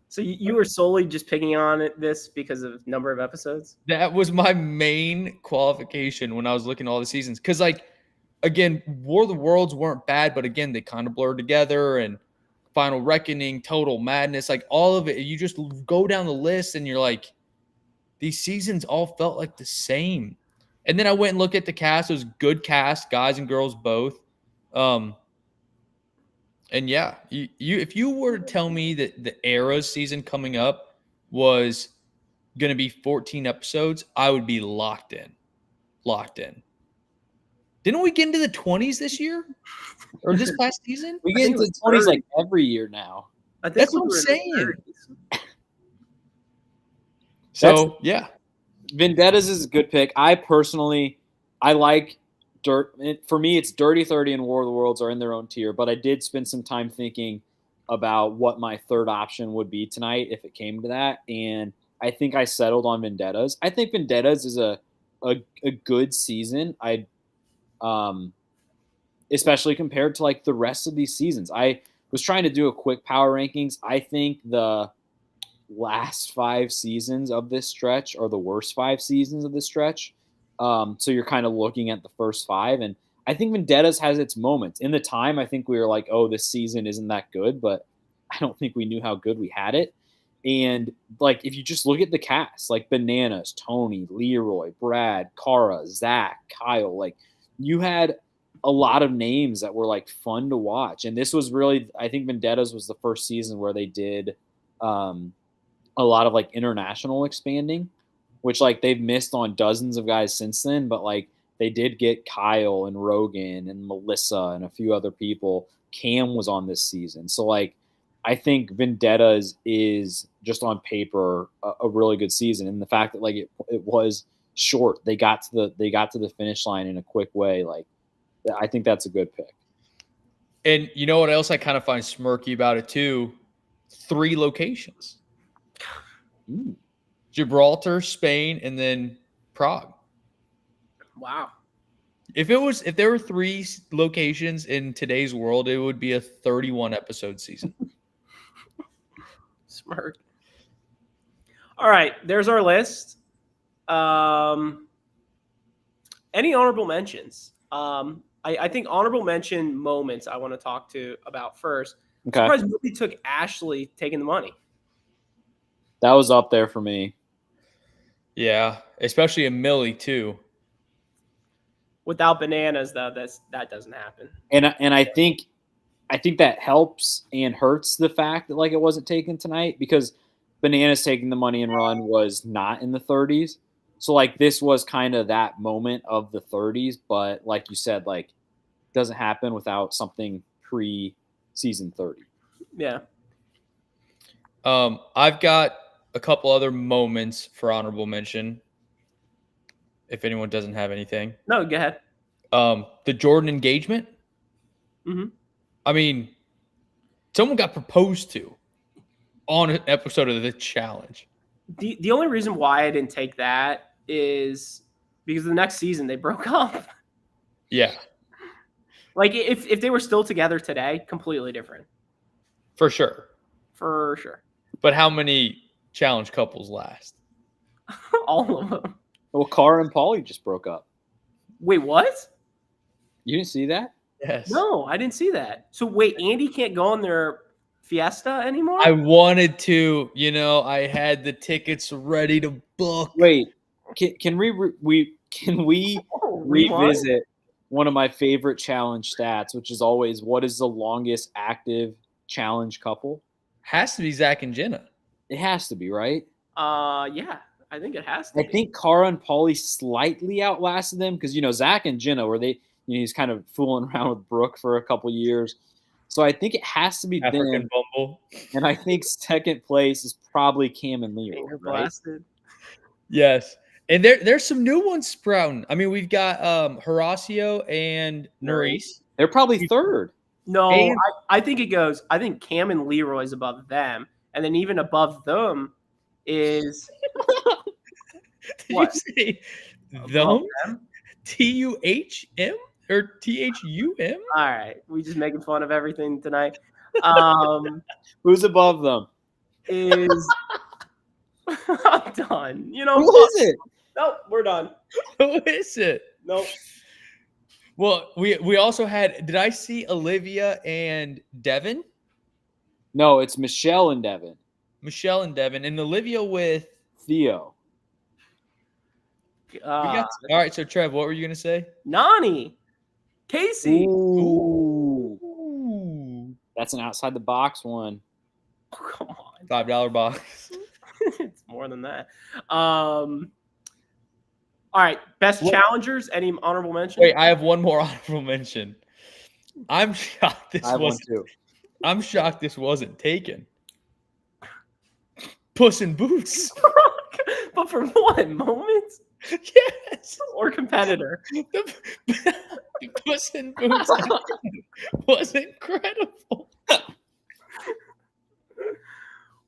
So you were solely just picking on this because of number of episodes? That was my main qualification when I was looking at all the seasons. Because, again, War of the Worlds weren't bad, but, again, they kind of blurred together. And Final Reckoning, Total Madness, all of it. You just go down the list and you're like, these seasons all felt like the same. And then I went and looked at the cast. It was good cast, guys and girls both. And yeah, if you were to tell me that the Eras season coming up was going to be 14 episodes, I would be locked in. Didn't we get into the 20s this year? Or this past season? We get into the 20s like every year now. That's what I'm saying. So, yeah. Vendettas is a good pick. I like for me, it's Dirty 30 and War of the Worlds are in their own tier, but I did spend some time thinking about what my third option would be tonight if it came to that, and I think I settled on Vendettas. I think Vendettas is a good season. Especially compared to the rest of these seasons. I was trying to do a quick power rankings. I think the last 5 seasons of this stretch are the worst 5 seasons of this stretch. So you're kind of looking at the first 5, and I think Vendettas has its moments. In the time, I think we were like, oh, this season isn't that good, but I don't think we knew how good we had it. And if you just look at the cast, Bananas, Tony, Leroy, Brad, Cara, Zach, Kyle, you had a lot of names that were fun to watch. And this was really, I think Vendettas was the first season where they did a lot of international expanding, which they've missed on dozens of guys since then, but they did get Kyle and Rogan and Melissa and a few other people. Cam was on this season. So I think Vendettas is just on paper a really good season. And the fact that it was short, they got to the finish line in a quick way. I think that's a good pick. And you know what else I kind of find smirky about it too? 3 locations. Gibraltar, Spain, and then Prague. Wow. If there were 3 locations in today's world, it would be a 31 episode season. Smart. All right, there's our list. Any honorable mentions? I think honorable mention moments I want to talk about first. Okay. I'm surprised nobody took Ashley taking the money. That was up there for me. Yeah, especially a Millie too. Without Bananas, though, that doesn't happen. And I think that helps and hurts the fact that it wasn't taken tonight, because Bananas taking the money and run was not in the 30s. So like this was kind of that moment of the 30s, but like you said, like doesn't happen without something pre-season 30. Yeah. I've got a couple other moments for honorable mention. If anyone doesn't have anything, No, go ahead. the Jordan engagement. Mhm. I mean, someone got proposed to on an episode of The Challenge. The only reason why I didn't take that is because the next season they broke up. Yeah, Like if they were still together today, completely different. for sure. For sure. But how many challenge couples last? All of them. Well, Cara and Paulie just broke up. Wait, what? You didn't see that? Yes. No, I didn't see that. So wait, Andy can't go on their fiesta anymore? I wanted to, I had the tickets ready to book. Wait, can we Rewind? revisit one of my favorite challenge stats, which is always what is the longest active challenge couple? Has to be Zach and Jenna. It has to be, right? Yeah, I think it has to I be. think Cara and Paulie slightly outlasted them because Zach and Jenna were he's kind of fooling around with Brooke for a couple years. So I think it has to be African them. Bumble. And I think second place is probably Cam and Leroy, Finger right? blasted. Yes. And there's some new ones sprouting. I mean, we've got Horacio and Nerys. They're probably third. No, And- I think it goes. I think Cam and Leroy's above them, and then even above them is Did What? you say above them? them. TUHM or THUM? All right, we just making fun of everything tonight. Who's above them? Is I'm done. Who is it? Nope, we're done. Who is it? Nope. Well, we also had. Did I see Olivia and Devin? No, it's Michelle and Devin. Michelle and Devin, and Olivia with. Theo. All right, so Trev, what were you gonna say? Nani, Casey. Ooh. Ooh. That's an outside the box one. Oh, come on, $5 box. it's more than that. All right, best What- challengers. Any honorable mention? Wait, I have one more honorable mention. I'm shocked this I have one wasn't. too. I'm shocked this wasn't taken. Puss in Boots. But for what moment Yes. or competitor? The Puss in Boots was incredible.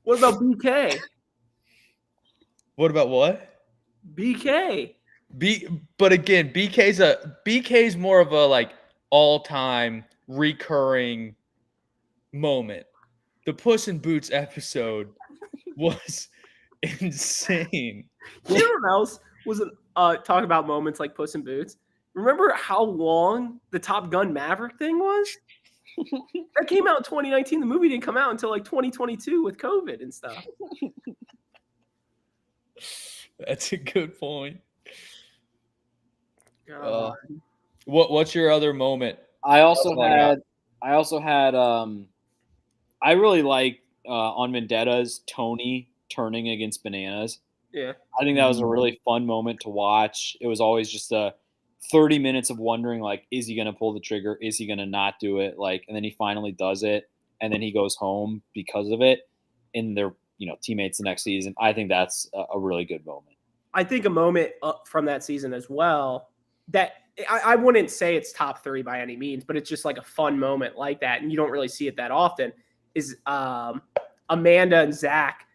What about BK? What about what? BK. But again, BK's more of a like all-time recurring moment. The Puss in Boots episode was insane. You know what else was talking about moments like Puss in Boots? Remember how long the Top Gun Maverick thing was? That came out in 2019. The movie didn't come out until like 2022 with COVID and stuff. That's a good point. God. What's your other moment? I also Oh, yeah. had I really like on Vendetta's Tony turning against Bananas. Yeah. I think that was a really fun moment to watch. It was always just 30 minutes of wondering, like, is he going to pull the trigger? Is he going to not do it? Like, and then he finally does it, and then he goes home because of it. And they're, teammates the next season. I think that's a really good moment. I think a moment from that season as well that I wouldn't say it's top 3 by any means, but it's just like a fun moment like that. And you don't really see it that often is Amanda and Zach,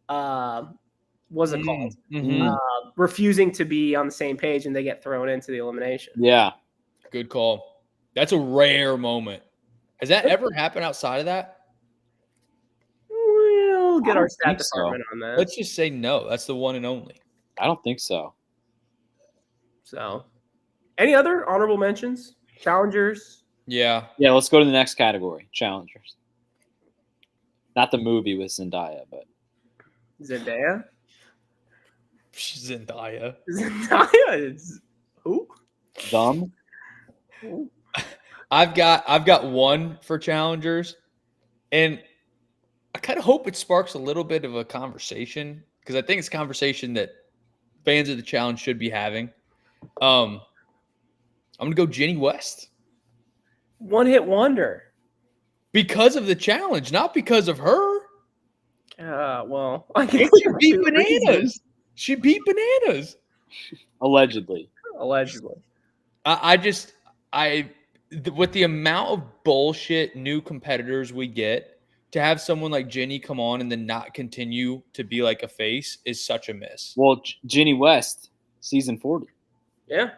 what's it called? Mm-hmm. Refusing to be on the same page and they get thrown into the elimination. Yeah. Good call. That's a rare moment. Has that ever happened outside of that? We'll get I our don't stat think so. department on that. Let's just say no. That's the one and only. I don't think so. So, any other honorable mentions? Challengers? Yeah. Yeah, let's go to the next category. Challengers. Not the movie with Zendaya, but Zendaya? Zendaya. Zendaya is who? Dumb. I've got one for challengers, and I kind of hope it sparks a little bit of a conversation because I think it's a conversation that fans of the challenge should be having. I'm gonna go Jenny West One-hit wonder. because of the challenge, not because of her. Well, I can And think she of beat two reasons. bananas. She beat bananas. Allegedly. Allegedly. With the amount of bullshit new competitors we get, to have someone like Jenny come on and then not continue to be like a face is such a miss. Well, Jenny West, season 40. Yeah.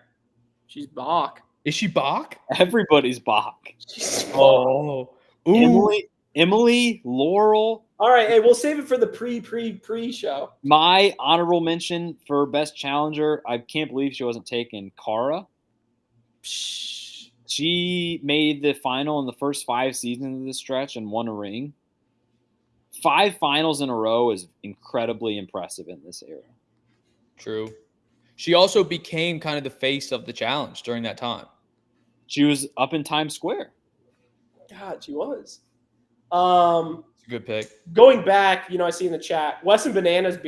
She's Bach. Is she Bach? Everybody's Bach. She's Bach. Oh, ooh. Emily, Laurel. All right, hey, we'll save it for the pre-show. My honorable mention for best challenger, I can't believe she wasn't taken, Cara. She made the final in the first 5 seasons of this stretch and won a ring. 5 finals in a row is incredibly impressive in this era. True. She also became kind of the face of the challenge during that time. She was up in Times Square. God, she was. It's a good pick. Going back, I see in the chat, Weston Bananas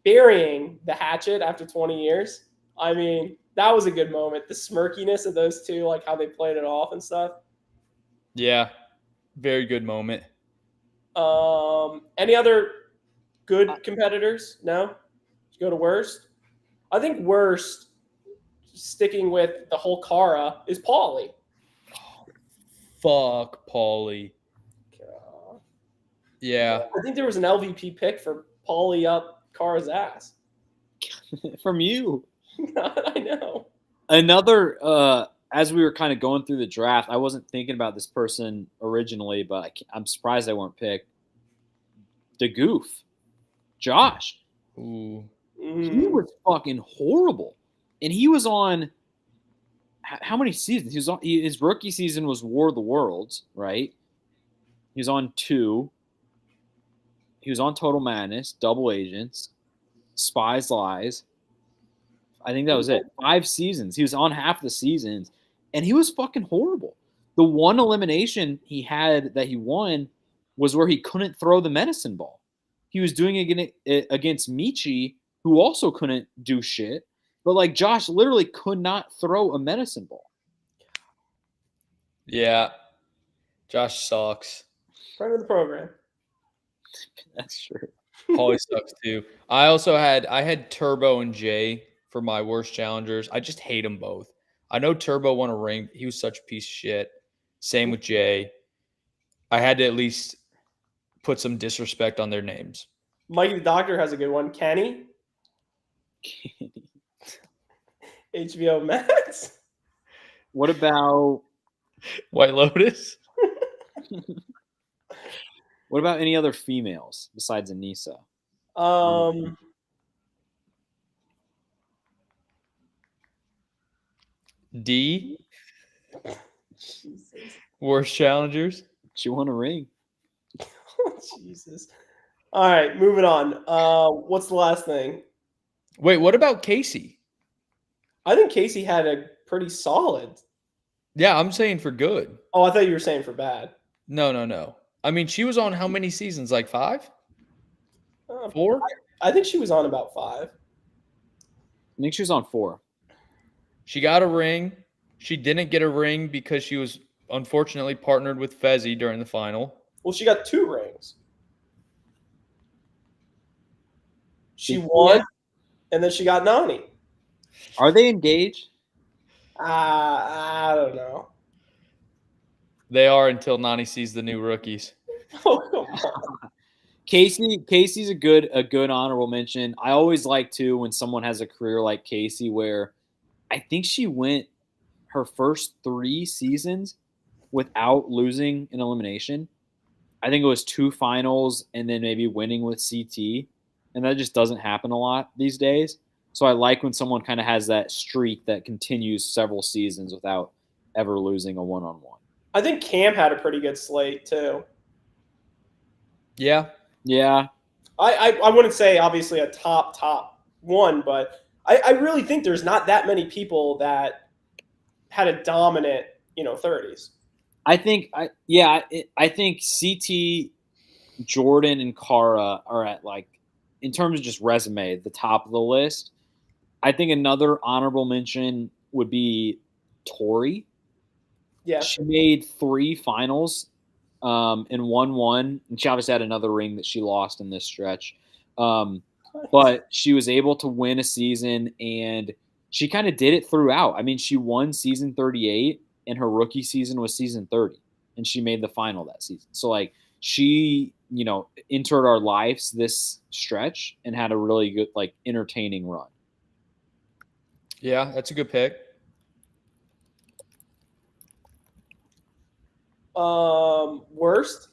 burying the hatchet after 20 years. I mean, that was a good moment. The smirkiness of those two, like how they played it off and stuff. Yeah, very good moment. Any other good competitors? No? Let's go to worst. I think worst, sticking with the whole Cara, is Paulie. Fuck Paulie. Yeah. I think there was an LVP pick for Paulie up Cara's ass. From you. I know. Another, as we were kind of going through the draft, I wasn't thinking about this person originally, but I'm surprised they weren't picked. The Goof. Josh. Ooh. He was fucking horrible. And he was on how many seasons? He was on, his rookie season was War of the Worlds, right? He was on 2. He was on Total Madness, Double Agents, Spies Lies. I think that was it. 5 seasons. He was on half the seasons, and he was fucking horrible. The one elimination he had that he won was where he couldn't throw the medicine ball. He was doing it against Michi, who also couldn't do shit. But, like, Josh literally could not throw a medicine ball. Yeah. Josh sucks. Friend of the program. That's true. Paulie sucks too. I had Turbo and Jay for my worst challengers. I just hate them both. I know Turbo won a ring. He was such a piece of shit. Same with Jay. I had to at least put some disrespect on their names. Mikey the Doctor has a good one. Kenny. HBO Max. What about White Lotus? what about any other females besides Anissa? D. Jesus. Worst challengers. She won a ring. Jesus. All right, moving on. What's the last thing? Wait, what about Casey? I think Casey had a pretty solid. Yeah, I'm saying for good. Oh, I thought you were saying for bad. No. I mean, she was on how many seasons? Like 5? 4? I think she was on about 5. I think she was on 4. She got a ring. She didn't get a ring because she was unfortunately partnered with Fezzi during the final. Well, she got 2 rings. She won, and then she got Nani. Are they engaged? I don't know. They are until Nani sees the new rookies. Oh, come on. Casey's a good honorable mention. I always like to when someone has a career like Casey, where I think she went her first 3 seasons without losing an elimination. I think it was 2 finals and then maybe winning with CT, and that just doesn't happen a lot these days. So I like when someone kind of has that streak that continues several seasons without ever losing a one-on-one. I think Cam had a pretty good slate too. Yeah. Yeah. I wouldn't say obviously a top one, but I really think there's not that many people that had a dominant, 30s. I think CT, Jordan, and Cara are at like in terms of just resume, the top of the list. I think another honorable mention would be Tori. Yeah. She made 3 finals and won 1. And she obviously had another ring that she lost in this stretch. But she was able to win a season, and she kind of did it throughout. I mean, she won season 38, and her rookie season was season 30, and she made the final that season. So, like, she, entered our lives this stretch and had a really good, like, entertaining run. Yeah, that's a good pick. Worst?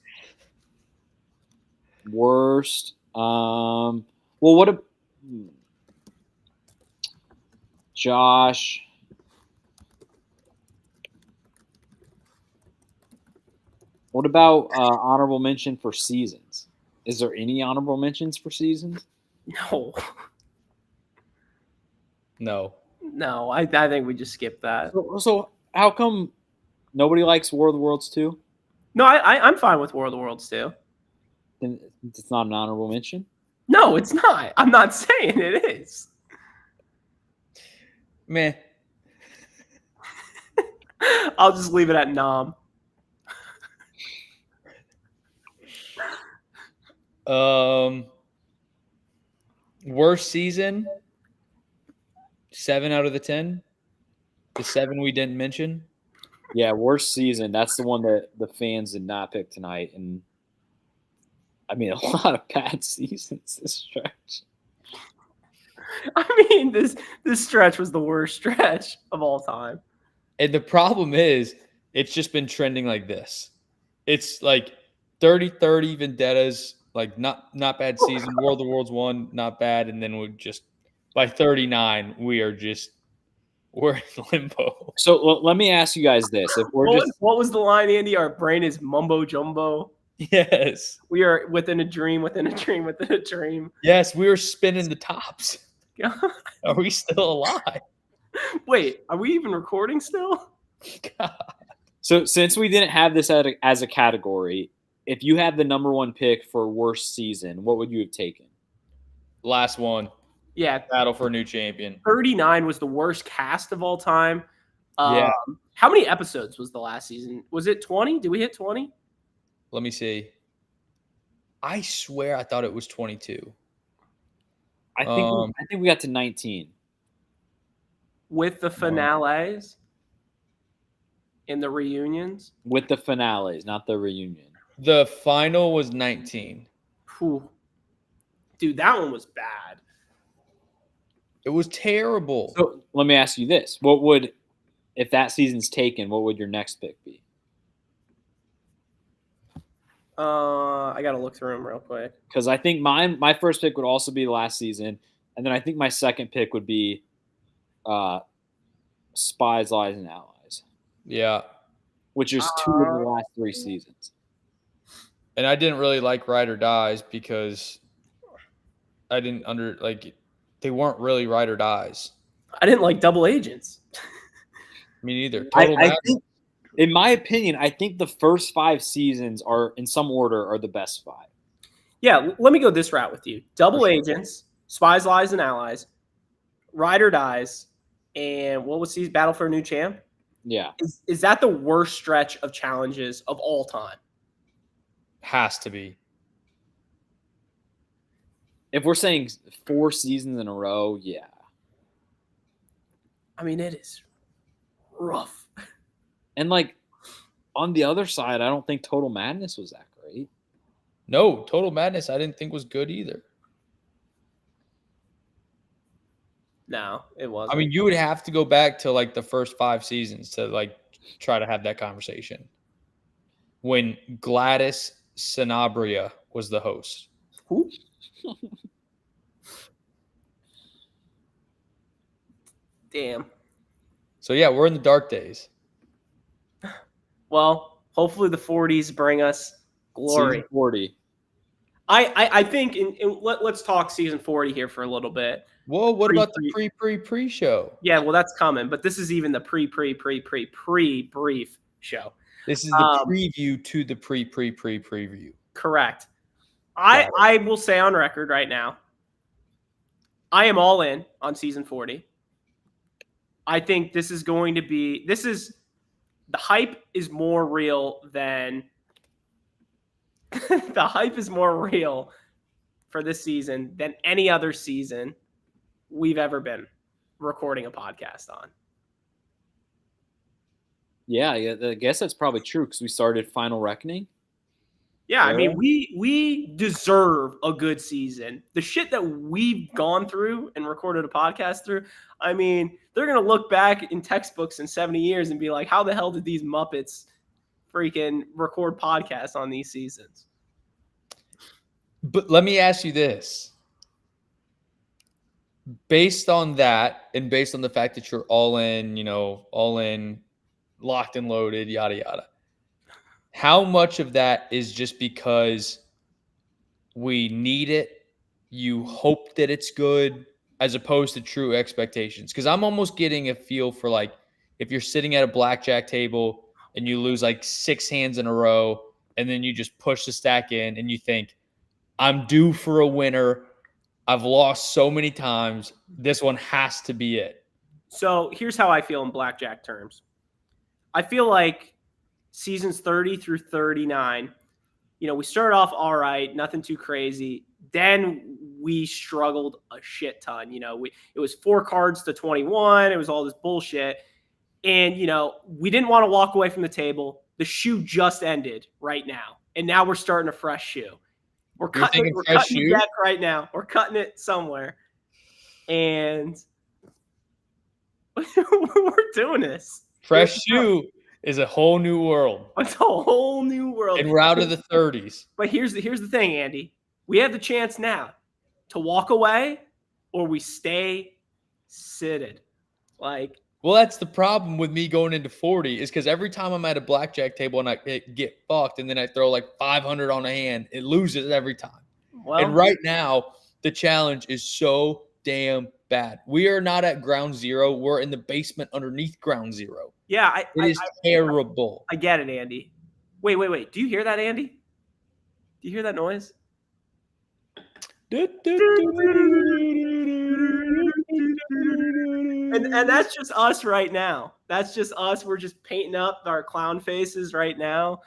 Well, Josh. What about honorable mention for seasons? Is there any honorable mentions for seasons? No. No. No, I think we just skipped that. So how come nobody likes War of the Worlds 2? No, I'm fine with War of the Worlds too. Then it's not an honorable mention? No, it's not. I'm not saying it is. Meh. I'll just leave it at nom. Worst season? 7 out of the 10. The 7 we didn't mention. Yeah, worst season. That's the one that the fans did not pick tonight. And I mean, a lot of bad seasons this stretch. I mean, this stretch was the worst stretch of all time. And the problem is, it's just been trending like this. It's like 30-30 Vendettas, like not bad season. War of the Worlds 1, not bad. And then we just, by 39, we're in limbo. So let me ask you guys this: if we're What was the line, Andy? Our brain is mumbo jumbo. Yes. We are within a dream, within a dream, within a dream. Yes, we were spinning the tops. Are we still alive? Wait, are we even recording still? God. So since we didn't have this as a category, if you had the number 1 pick for worst season, what would you have taken? Last one. Yeah, Battle for a new champion. 39 was the worst cast of all time. Yeah. How many episodes was the last season? Was it 20? Did we hit 20? Let me see. I swear I thought it was 22. I think we got to 19 With the finales and the reunions? with the finales, not the reunion. The final was 19. Whew. Dude, that one was bad. It was terrible. So let me ask you this: if that season's taken, what would your next pick be? I gotta look through them real quick. Because I think my first pick would also be last season, and then I think my second pick would be Spies, Lies, and Allies. Yeah. Which is 2 of the last 3 seasons. And I didn't really like Ride or Dies because I didn't they weren't really Ride or Dies. I didn't like Double Agents. Me neither. I think, in my opinion, I think the first 5 seasons are, in some order, are the best 5. Yeah, let me go this route with you. Double Agents, Spies, Lies, and Allies, Ride or Dies, and what was Battle for a New Champ? Yeah. Is that the worst stretch of challenges of all time? Has to be. If we're saying 4 seasons in a row, yeah. I mean, it is rough. And, like, on the other side, I don't think Total Madness was that great. No, Total Madness I didn't think was good either. No, it wasn't. I mean, you would have to go back to like the first 5 seasons to like try to have that conversation. When Gladys Sanabria was the host. Who? Damn. So yeah, we're in the dark days. Well, hopefully the 40s bring us glory. Season 40. I think let's talk season 40 here for a little bit. Whoa, what about the pre-show? Yeah, well, that's coming, but this is even the pre-brief show. This is the preview to the preview. Correct. I will say on record right now, I am all in on season 40. I think this is going to be the hype is more real than the hype is more real for this season than any other season we've ever been recording a podcast on. Yeah, I guess that's probably true because we started Final Reckoning. Yeah, I mean, we deserve a good season. The shit that we've gone through and recorded a podcast through, I mean, they're going to look back in textbooks in 70 years and be like, how the hell did these Muppets freaking record podcasts on these seasons? But let me ask you this. Based on that and based on the fact that you're all in, locked and loaded, yada, yada, how much of that is just because we need it, you hope that it's good, as opposed to true expectations? Because I'm almost getting a feel for, like, if you're sitting at a blackjack table and you lose like 6 hands in a row and then you just push the stack in and you think, I'm due for a winner. I've lost so many times. This one has to be it. So here's how I feel in blackjack terms. I feel like seasons 30 through 39, we started off all right, nothing too crazy. Then we struggled a shit ton. It was 4 cards to 21. It was all this bullshit. And, we didn't want to walk away from the table. The shoe just ended right now. And now we're starting a fresh shoe. We're cutting the deck right now. We're cutting it somewhere. And we're doing this. Fresh shoe is a whole new world. It's a whole new world. And we're out of the 30s. But here's the thing, Andy. We have the chance now to walk away or we stay seated. Well, that's the problem with me going into 40 is because every time I'm at a blackjack table and I get fucked and then I throw like 500 on a hand, it loses every time. Well, and right now, the challenge is so damn bad. We are not at ground zero. We're in the basement underneath ground zero. Yeah. It is terrible. I get it, Andy. Wait. Do you hear that, Andy? Do you hear that noise? And that's just us right now. That's just us. We're just painting up our clown faces right now.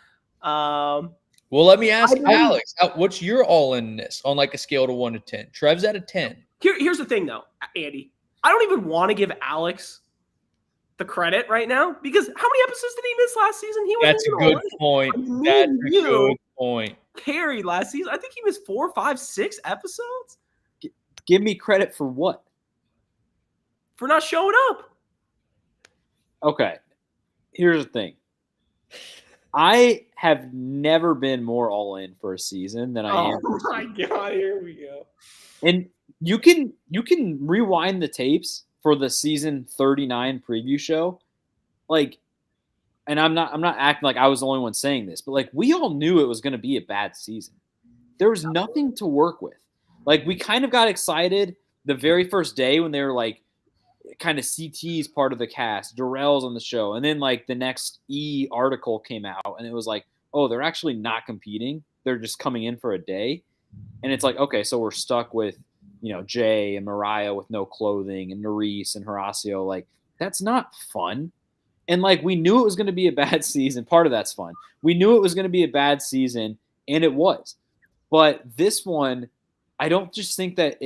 Well, let me ask Alex, what's your all-in-ness on like a scale to 1 to 10? Trev's at a 10. Here's the thing, though, Andy. I don't even want to give Alex the credit right now because how many episodes did he miss last season? That's a good point. That's a good point. Carried last season. I think he missed 4, 5, 6 episodes. Give me credit for what? For not showing up. Okay. Here's the thing. I have never been more all in for a season than I am. Oh my God, here we go. And you can rewind the tapes for the season 39 preview show. And I'm not acting like I was the only one saying this, but we all knew it was going to be a bad season. There was nothing to work with. We kind of got excited the very first day when they were kind of CT's part of the cast, Darrell's on the show, and then the next E article came out, and it was oh, they're actually not competing; they're just coming in for a day, and it's okay, so we're stuck with Jay and Mariah with no clothing, and Nerys and Horacio. That's not fun, and we knew it was going to be a bad season. Part of that's fun. We knew it was going to be a bad season, and it was, but this one, I don't just think that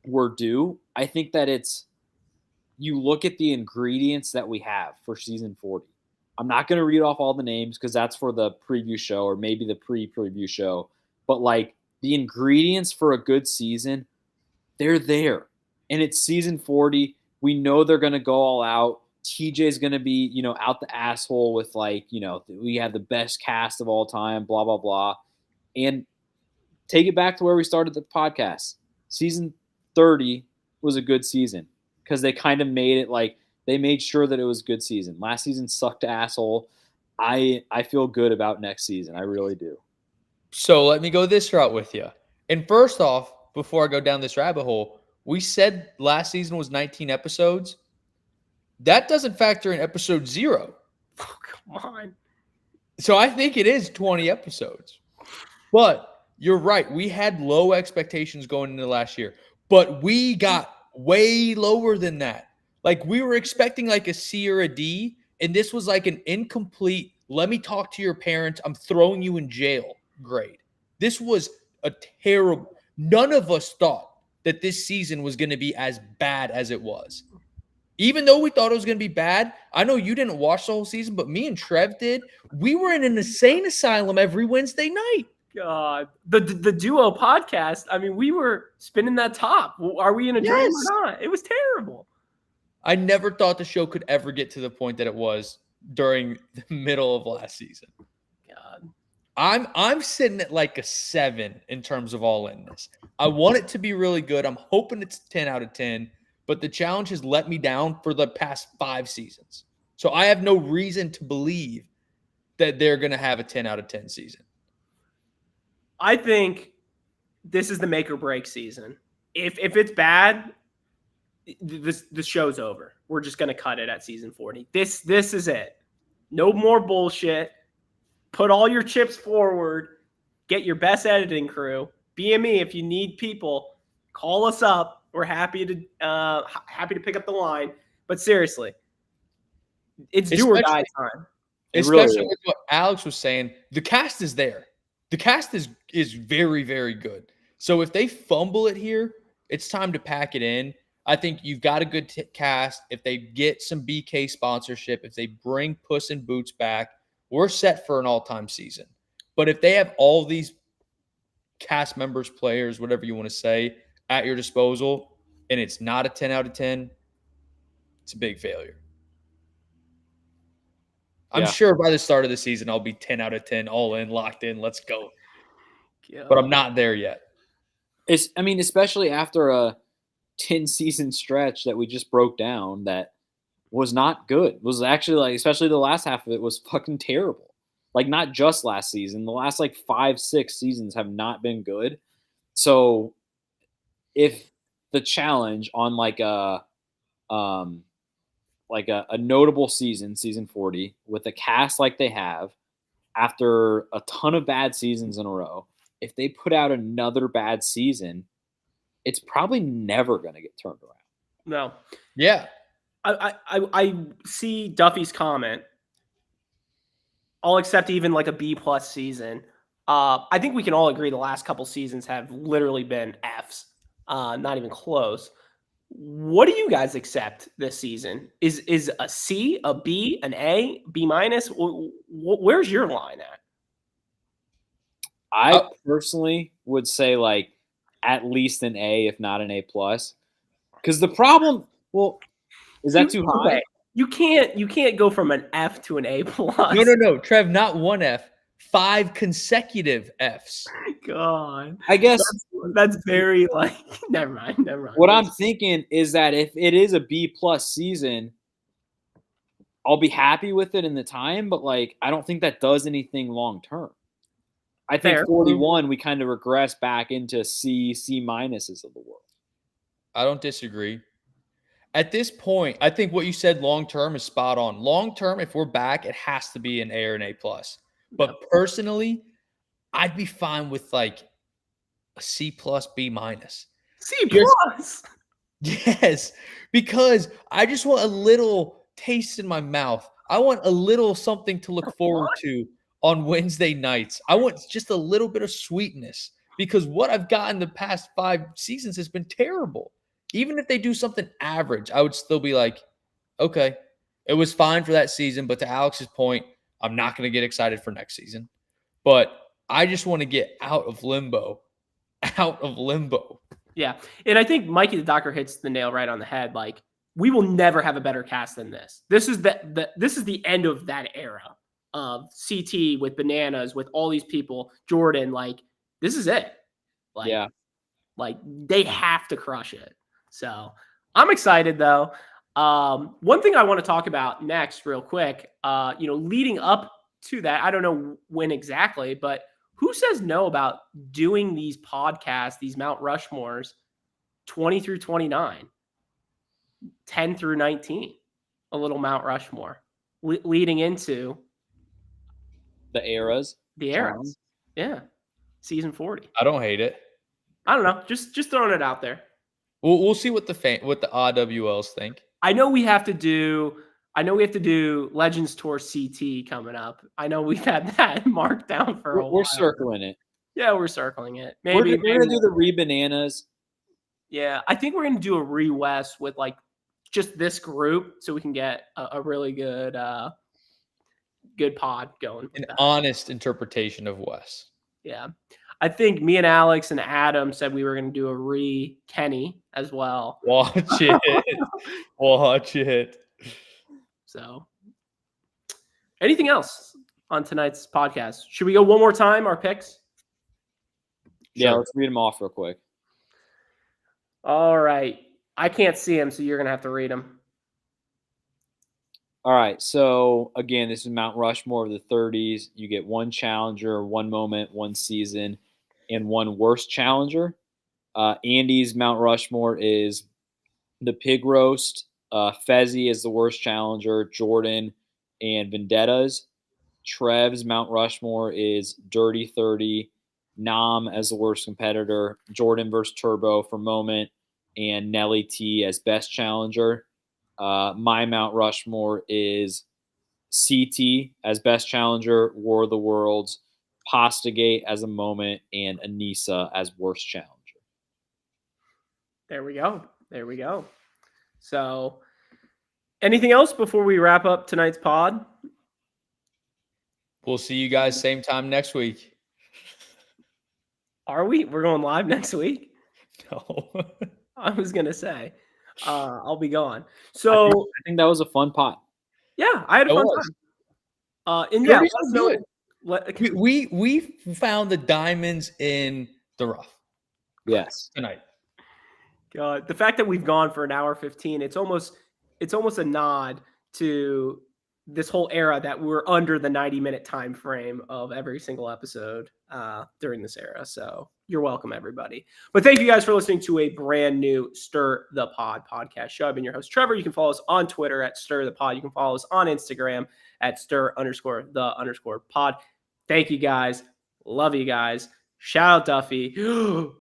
we're due. I think that you look at the ingredients that we have for season 40. I'm not going to read off all the names because that's for the preview show or maybe the pre-preview show. But the ingredients for a good season, they're there. And it's season 40. We know they're going to go all out. TJ's going to be, out the asshole with we have the best cast of all time, blah, blah, blah. And take it back to where we started the podcast. Season 30 was a good season. Because they kind of made it they made sure that it was a good season. Last season sucked asshole. I feel good about next season. I really do. So let me go this route with you. And first off, before I go down this rabbit hole, we said last season was 19 episodes. That doesn't factor in episode 0. Oh, come on. So I think it is 20 episodes. But you're right. We had low expectations going into last year. but we got way lower than that. Like we were expecting like a C or a D, and this was like an incomplete, let me talk to your parents, I'm throwing you in jail grade. This was a terrible, none of us thought that this season was going to be as bad as it was. Even though we thought it was going to be bad, I know you didn't watch the whole season, but me and Trev did. We were in an insane asylum every Wednesday night. God, the duo podcast. I mean, we were spinning that top. Are we in a dream or not? It was terrible. I never thought the show could ever get to the point that it was during the middle of last season. God, I'm sitting at like a 7 in terms of all inness. I want it to be really good. I'm hoping it's 10 out of 10, but the challenge has let me down for the past 5 seasons. So I have no reason to believe that they're going to have a 10 out of 10 season. I think this is the make or break season. If it's bad, the show's over. We're just gonna cut it at season 40. This is it. No more bullshit. Put all your chips forward. Get your best editing crew. BME, if you need people, call us up. We're happy to pick up the line. But seriously, it's do or die time. Especially with what Alex was saying, the cast is there. The cast is very, very good. So if they fumble it here, it's time to pack it in. I think you've got a good cast. If they get some BK sponsorship, if they bring Puss in Boots back, we're set for an all-time season. But if they have all these cast members, players, whatever you want to say, at your disposal, and it's not a 10 out of 10, it's a big failure. I'm sure by the start of the season, I'll be 10 out of 10, all in, locked in, let's go. Yeah. But I'm not there yet. Especially after a 10-season stretch that we just broke down that was not good. It was actually like, especially the last half of it was fucking terrible. Like not just last season, the last like 5-6 seasons have not been good. So if the challenge on like a notable season 40 with a cast like they have after a ton of bad seasons in a row, if they put out another bad season, it's probably never going to get turned around. No. Yeah. I see Duffy's comment. I'll accept even like a B+ season. I think we can all agree the last couple seasons have literally been Fs, not even close. What do you guys accept this season? Is a C, a B, an A, B-? Where's your line at? I personally would say like at least an A, if not an A+. Because the problem, is that too high? You can't go from an F to an A+. No, Trev, not one F, 5 consecutive Fs. God, I guess that's very like. Never mind. What I'm thinking is that if it is a B+ season, I'll be happy with it in the time, but like I don't think that does anything long term. I think 41 we kind of regress back into C- of the world. I don't disagree. At this point, I think what you said long term is spot on. Long term, if we're back, it has to be an A or an A+. But personally, I'd be fine with like a C+, B-. C+. Yes, because I just want a little taste in my mouth. I want a little something to look forward to on Wednesday nights. I want just a little bit of sweetness because what I've gotten the past 5 seasons has been terrible. Even if they do something average, I would still be like, okay, it was fine for that season. But to Alex's point, I'm not going to get excited for next season. But I just want to get out of limbo. Yeah. And I think Mikey the Doctor hits the nail right on the head. Like, we will never have a better cast than this. This is the end of that era of CT with Bananas, with all these people, Jordan. Like, this is it. Like, yeah. Like, they have to crush it. So I'm excited though. One thing I want to talk about next real quick, leading up to that, I don't know when exactly, but who says no about doing these podcasts, these Mount Rushmores, 20 through 29, 10 through 19, a little Mount Rushmore leading into the eras. Yeah. Season 40. I don't hate it. I don't know. Just throwing it out there. We'll see what the RWLs think. I know we have to do Legends Tour CT coming up. I know we've had that marked down for a while. We're circling it. Yeah, we're circling it. We're Maybe gonna do the re-bananas. Yeah, I think we're gonna do a re-West with like just this group, so we can get a really good pod going. An honest interpretation of Wes. Yeah. I think me and Alex and Adam said we were going to do a re-Kenny as well. Watch it. Watch it. So, anything else on tonight's podcast? Should we go one more time, our picks? Yeah, Sure. let's read them off real quick. All right. I can't see them, so you're going to have to read them. All right. So, again, this is Mount Rushmore of the 30s. You get one challenger, one moment, one season, and one worst challenger. Andy's Mount Rushmore is the pig roast. Fezzi is the worst challenger. Jordan and Vendettas. Trev's Mount Rushmore is Dirty 30. Nam as the worst competitor. Jordan versus Turbo for moment. And Nelly T as best challenger. My Mount Rushmore is CT as best challenger. War of the Worlds. Pastagate as a moment, and Anissa as worst challenger. There we go. So, anything else before we wrap up tonight's pod? We'll see you guys same time next week. Are we? We're going live next week? No. I was going to say. I'll be gone. So, I think that was a fun pot. Yeah, I had a fun time. And yeah, let's do it. We found the diamonds in the rough. Yes, tonight. God, the fact that we've gone for an hour 15, it's almost a nod to this whole era that we're under the 90-minute time frame of every single episode during this era. So you're welcome, everybody. But thank you guys for listening to a brand new Stir the Pod podcast show. I've been your host, Trevor. You can follow us on Twitter at Stir the Pod. You can follow us on Instagram at Stir_the_pod. Thank you guys. Love you guys. Shout out Duffy.